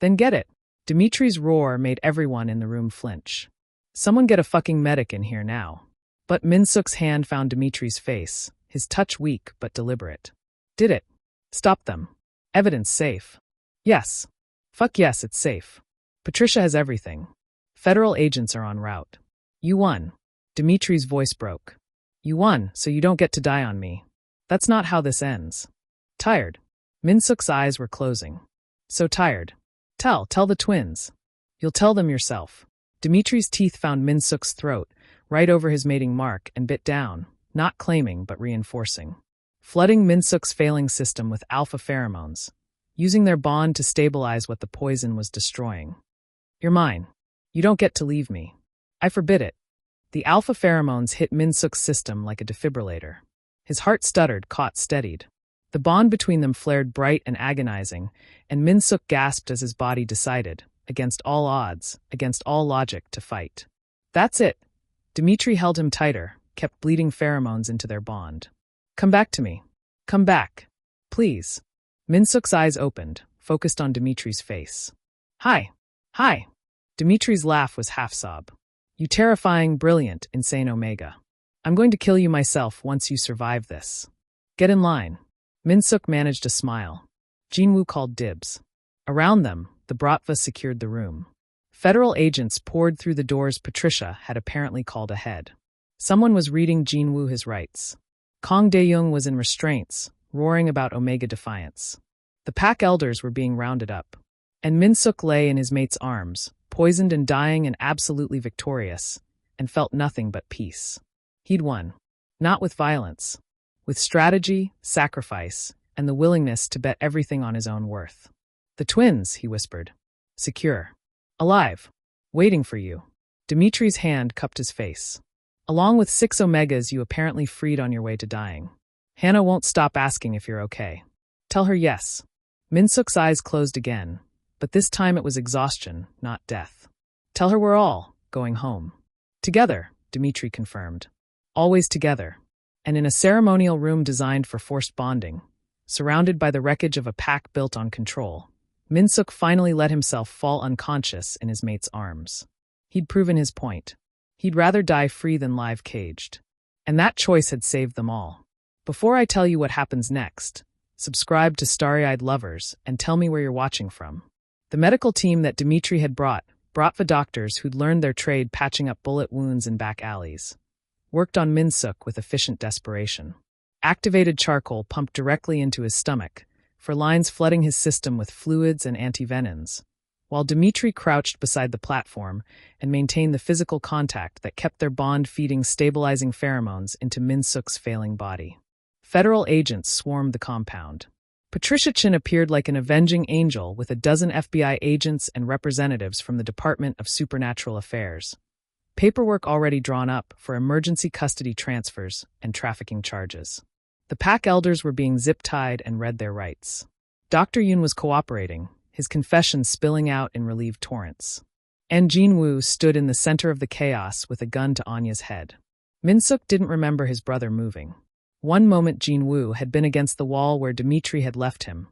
Then get it. Dimitri's roar made everyone in the room flinch. Someone get a fucking medic in here now. But Min-seok's hand found Dimitri's face, his touch weak but deliberate. Did it. Stop them. Evidence safe. Yes. Fuck yes, it's safe. Patricia has everything. Federal agents are en route. You won. Dimitri's voice broke. You won, so you don't get to die on me. That's not how this ends. Tired. Min-seok's eyes were closing. So tired. Tell the twins. You'll tell them yourself. Dimitri's teeth found Min-seok's throat, right over his mating mark, and bit down, not claiming but reinforcing. Flooding Min-seok's failing system with alpha pheromones, using their bond to stabilize what the poison was destroying. You're mine. You don't get to leave me. I forbid it. The alpha pheromones hit Min-seok's system like a defibrillator. His heart stuttered, caught, steadied. The bond between them flared bright and agonizing, and Min-seok gasped as his body decided, against all odds, against all logic, to fight. That's it. Dimitri held him tighter, kept bleeding pheromones into their bond. Come back to me. Come back. Please. Min-seok's eyes opened, focused on Dimitri's face. Hi. Hi. Dimitri's laugh was half-sob. You terrifying, brilliant, insane Omega. I'm going to kill you myself once you survive this. Get in line. Min-seok managed a smile. Jinwoo called dibs. Around them, the bratva secured the room. Federal agents poured through the doors Patricia had apparently called ahead. Someone was reading Jinwoo his rights. Kong Dae-young was in restraints, roaring about Omega defiance. The pack elders were being rounded up. And Min-seok lay in his mate's arms, poisoned and dying and absolutely victorious, and felt nothing but peace. He'd won. Not with violence. With strategy, sacrifice, and the willingness to bet everything on his own worth. The twins, he whispered. Secure. Alive. Waiting for you. Dimitri's hand cupped his face. Along with 6 Omegas you apparently freed on your way to dying. Hannah won't stop asking if you're okay. Tell her yes. Min-seok's eyes closed again, but this time it was exhaustion, not death. Tell her we're all going home. Together, Dimitri confirmed. Always together. And in a ceremonial room designed for forced bonding, surrounded by the wreckage of a pack built on control, Min-seok finally let himself fall unconscious in his mate's arms. He'd proven his point. He'd rather die free than live caged. And that choice had saved them all. Before I tell you what happens next, subscribe to Starry-Eyed Lovers and tell me where you're watching from. The medical team that Dimitri had brought the doctors who'd learned their trade patching up bullet wounds in back alleys. Worked on Min-seok with efficient desperation. Activated charcoal pumped directly into his stomach, for lines flooding his system with fluids and antivenins, while Dimitri crouched beside the platform and maintained the physical contact that kept their bond feeding stabilizing pheromones into Min-seok's failing body. Federal agents swarmed the compound. Patricia Chin appeared like an avenging angel with a dozen FBI agents and representatives from the Department of Supernatural Affairs. Paperwork already drawn up for emergency custody transfers and trafficking charges. The pack elders were being zip-tied and read their rights. Dr. Yoon was cooperating, his confessions spilling out in relieved torrents. And Jin-woo stood in the center of the chaos with a gun to Anya's head. Min-seok didn't remember his brother moving. One moment Jin-woo had been against the wall where Dimitri had left him.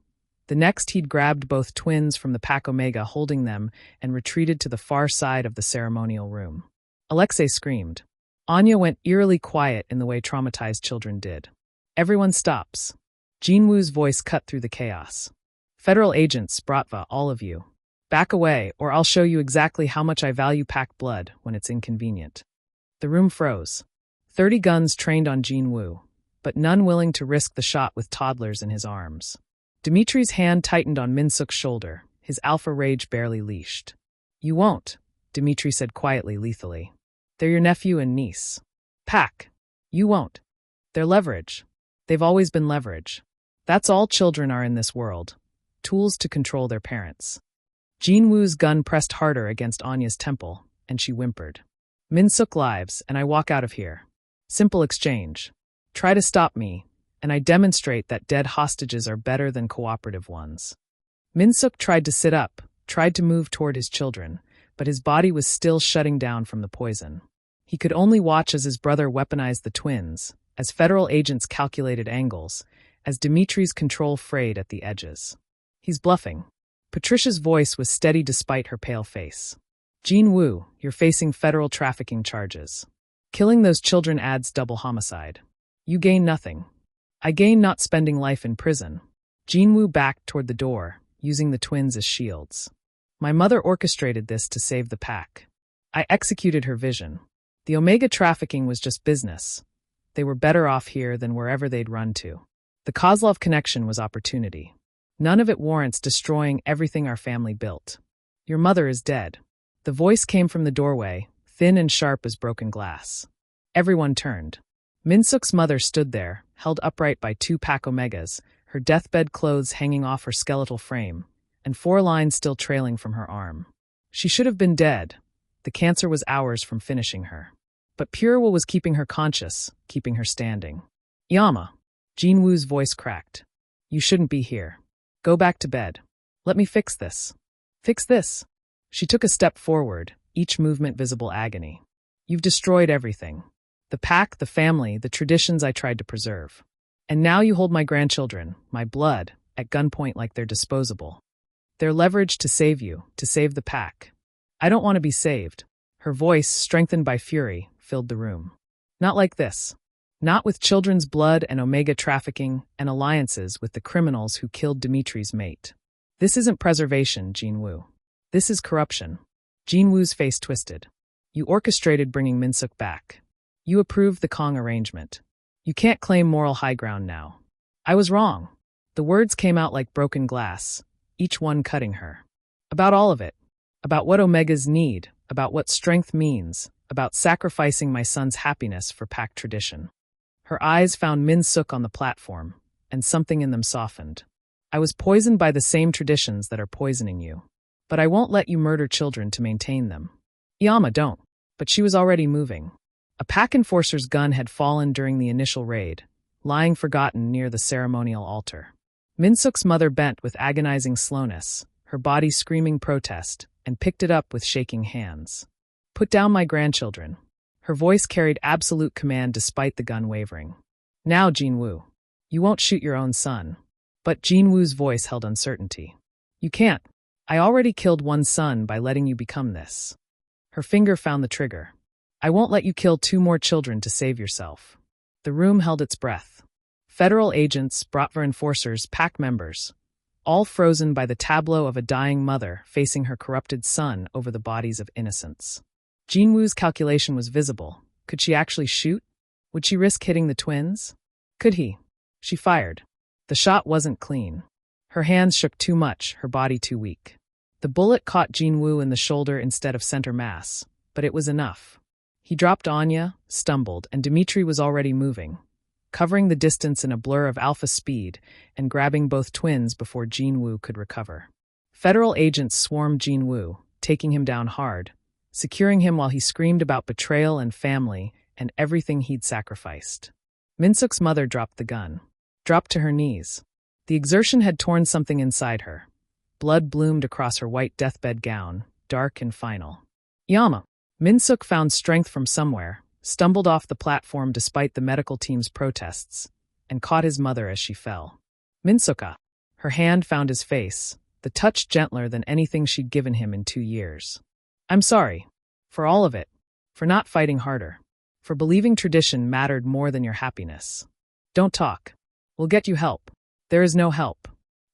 The next he'd grabbed both twins from the pack Omega holding them and retreated to the far side of the ceremonial room. Alexei screamed. Anya went eerily quiet in the way traumatized children did. Everyone stops. Jin-woo's voice cut through the chaos. Federal agents, Bratva, all of you. Back away, or I'll show you exactly how much I value pack blood when it's inconvenient. The room froze. 30 guns trained on Jin-woo, but none willing to risk the shot with toddlers in his arms. Dimitri's hand tightened on Min-seok's shoulder, his alpha rage barely leashed. You won't, Dimitri said quietly, lethally. They're your nephew and niece. Pack. You won't. They're leverage. They've always been leverage. That's all children are in this world. Tools to control their parents. Jin-woo's gun pressed harder against Anya's temple, and she whimpered. Min-seok lives, and I walk out of here. Simple exchange. Try to stop me, and I demonstrate that dead hostages are better than cooperative ones. Min-seok tried to sit up, tried to move toward his children, but his body was still shutting down from the poison. He could only watch as his brother weaponized the twins, as federal agents calculated angles, as Dimitri's control frayed at the edges. He's bluffing. Patricia's voice was steady despite her pale face. Jin-woo, you're facing federal trafficking charges. Killing those children adds double homicide. You gain nothing. I gain not spending life in prison. Jin-woo backed toward the door, using the twins as shields. My mother orchestrated this to save the pack. I executed her vision. The Omega trafficking was just business. They were better off here than wherever they'd run to. The Kozlov connection was opportunity. None of it warrants destroying everything our family built. Your mother is dead. The voice came from the doorway, thin and sharp as broken glass. Everyone turned. Min-seok's mother stood there, held upright by 2 pack Omegas, her deathbed clothes hanging off her skeletal frame, and 4 lines still trailing from her arm. She should have been dead. The cancer was hours from finishing her. But pure will was keeping her conscious, keeping her standing. Yama. Jin-woo's voice cracked. You shouldn't be here. Go back to bed. Let me fix this. Fix this. She took a step forward, each movement visible agony. You've destroyed everything. The pack, the family, the traditions I tried to preserve. And now you hold my grandchildren, my blood, at gunpoint like they're disposable. They're leveraged to save you, to save the pack. I don't want to be saved. Her voice, strengthened by fury, filled the room. Not like this. Not with children's blood and Omega trafficking and alliances with the criminals who killed Dimitri's mate. This isn't preservation, Jin-woo. This is corruption. Jin-woo's face twisted. You orchestrated bringing Min-seok back. You approved the Kong arrangement. You can't claim moral high ground now. I was wrong. The words came out like broken glass, each one cutting her. About all of it. About what Omegas need, about what strength means, about sacrificing my son's happiness for pack tradition. Her eyes found Min-seok on the platform, and something in them softened. I was poisoned by the same traditions that are poisoning you. But I won't let you murder children to maintain them. Yama, don't. But she was already moving. A pack enforcer's gun had fallen during the initial raid, lying forgotten near the ceremonial altar. Min-seok's mother bent with agonizing slowness, her body screaming protest, and picked it up with shaking hands. Put down my grandchildren. Her voice carried absolute command despite the gun wavering. Now, Jin-woo. You won't shoot your own son. But Jin-woo's voice held uncertainty. You can't. I already killed one son by letting you become this. Her finger found the trigger. I won't let you kill 2 more children to save yourself. The room held its breath. Federal agents, Bratva enforcers, pack members, all frozen by the tableau of a dying mother facing her corrupted son over the bodies of innocents. Jinwoo's calculation was visible. Could she actually shoot? Would she risk hitting the twins? Could he? She fired. The shot wasn't clean. Her hands shook too much, her body too weak. The bullet caught Jinwoo in the shoulder instead of center mass, but it was enough. He dropped Anya, stumbled, and Dimitri was already moving, covering the distance in a blur of alpha speed and grabbing both twins before Jinwoo could recover. Federal agents swarmed Jinwoo, taking him down hard, securing him while he screamed about betrayal and family and everything he'd sacrificed. Min-seok's mother dropped the gun, dropped to her knees. The exertion had torn something inside her. Blood bloomed across her white deathbed gown, dark and final. Yama. Min-seok found strength from somewhere, stumbled off the platform despite the medical team's protests, and caught his mother as she fell. Min-seok. Her hand found his face, the touch gentler than anything she'd given him in 2 years. I'm sorry. For all of it. For not fighting harder. For believing tradition mattered more than your happiness. Don't talk. We'll get you help. There is no help.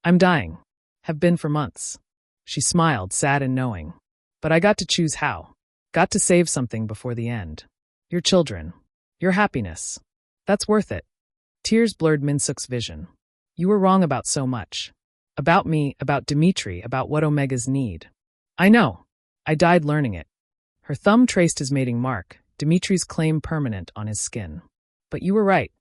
I'm dying. Have been for months. She smiled, sad and knowing. But I got to choose how. Got to save something before the end. Your children. Your happiness. That's worth it. Tears blurred Min-seok's vision. You were wrong about so much. About me, about Dimitri, about what Omegas need. I know. I died learning it. Her thumb traced his mating mark, Dimitri's claim permanent on his skin. But you were right.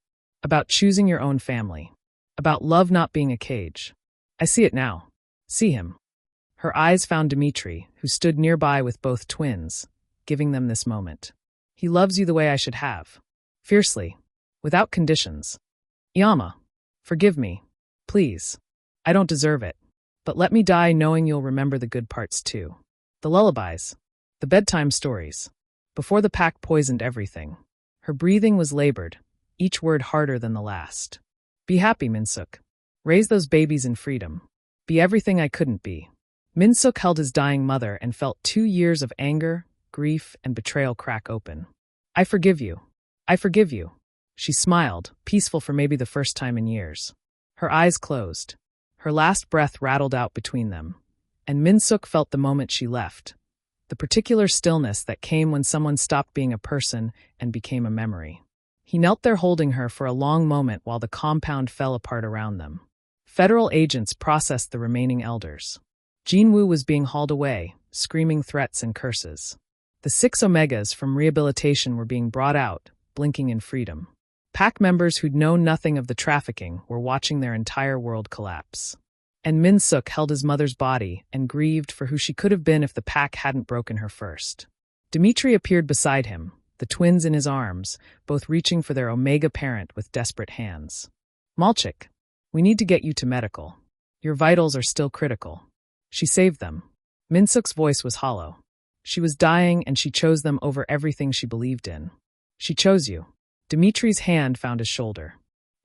About choosing your own family. About love not being a cage. I see it now. See him. Her eyes found Dimitri, who stood nearby with both twins, giving them this moment. He loves you the way I should have. Fiercely. Without conditions. Yama. Forgive me. Please. I don't deserve it. But let me die knowing you'll remember the good parts too. The lullabies. The bedtime stories. Before the pack poisoned everything. Her breathing was labored, each word harder than the last. Be happy, Min-seok. Raise those babies in freedom. Be everything I couldn't be. Min-seok held his dying mother and felt 2 years of anger, grief, and betrayal crack open. I forgive you. I forgive you. She smiled, peaceful for maybe the first time in years. Her eyes closed. Her last breath rattled out between them. And Min-seok felt the moment she left. The particular stillness that came when someone stopped being a person and became a memory. He knelt there holding her for a long moment while the compound fell apart around them. Federal agents processed the remaining elders. Jinwoo was being hauled away, screaming threats and curses. The 6 Omegas from rehabilitation were being brought out, blinking in freedom. Pack members who'd known nothing of the trafficking were watching their entire world collapse. And Min-seok held his mother's body and grieved for who she could have been if the pack hadn't broken her first. Dimitri appeared beside him, the twins in his arms, both reaching for their Omega parent with desperate hands. Malchik, we need to get you to medical. Your vitals are still critical. She saved them. Min-seok's voice was hollow. She was dying and she chose them over everything she believed in. She chose you. Dimitri's hand found his shoulder.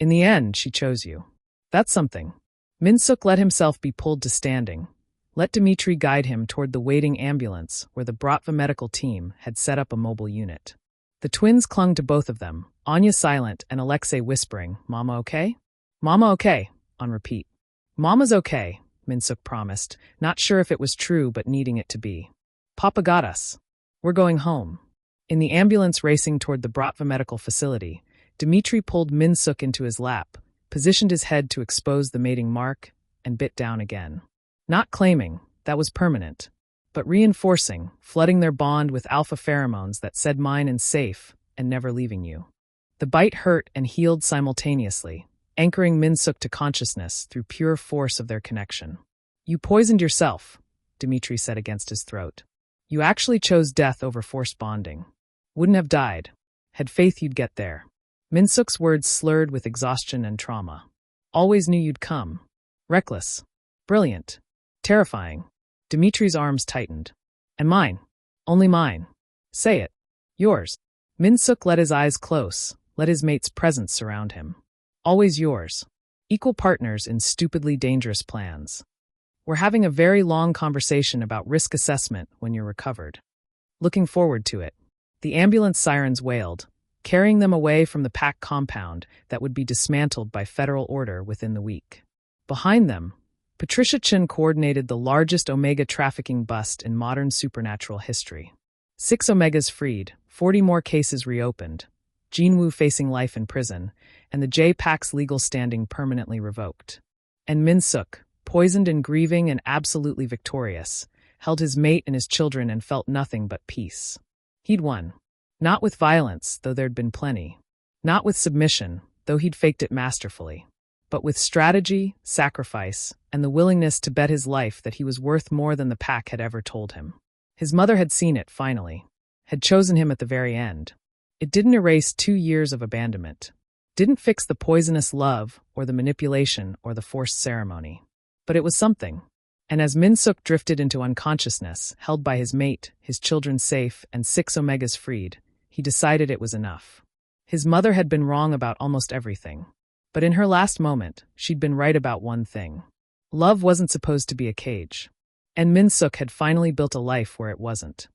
In the end, she chose you. That's something. Min-seok let himself be pulled to standing. Let Dimitri guide him toward the waiting ambulance where the Bratva medical team had set up a mobile unit. The twins clung to both of them, Anya silent and Alexei whispering, Mama okay? Mama okay, on repeat. Mama's okay, Min-seok promised, not sure if it was true but needing it to be. Papa got us. We're going home. In the ambulance racing toward the Bratva medical facility, Dimitri pulled Min-seok into his lap, positioned his head to expose the mating mark, and bit down again. Not claiming, that was permanent, but reinforcing, flooding their bond with alpha pheromones that said mine and safe, and never leaving you. The bite hurt and healed simultaneously, anchoring Min-seok to consciousness through pure force of their connection. You poisoned yourself, Dimitri said against his throat. You actually chose death over forced bonding. Wouldn't have died. Had faith you'd get there. Min-seok's words slurred with exhaustion and trauma. Always knew you'd come. Reckless. Brilliant. Terrifying. Dimitri's arms tightened. And mine. Only mine. Say it. Yours. Min-seok let his eyes close, let his mate's presence surround him. Always yours. Equal partners in stupidly dangerous plans. We're having a very long conversation about risk assessment when you're recovered. Looking forward to it. The ambulance sirens wailed, carrying them away from the pack compound that would be dismantled by federal order within the week. Behind them, Patricia Chin coordinated the largest Omega trafficking bust in modern supernatural history. 6 Omegas freed, 40 more cases reopened, Jinwoo facing life in prison, and the J-Pack's legal standing permanently revoked. And Min-seok, poisoned and grieving and absolutely victorious, held his mate and his children and felt nothing but peace. He'd won. Not with violence, though there'd been plenty. Not with submission, though he'd faked it masterfully. But with strategy, sacrifice, and the willingness to bet his life that he was worth more than the pack had ever told him. His mother had seen it, finally. Had chosen him at the very end. It didn't erase 2 years of abandonment. Didn't fix the poisonous love, or the manipulation, or the forced ceremony. But it was something. And as Min-seok drifted into unconsciousness, held by his mate, his children safe, and 6 Omegas freed, he decided it was enough. His mother had been wrong about almost everything. But in her last moment, she'd been right about one thing. Love wasn't supposed to be a cage. And Min-seok had finally built a life where it wasn't.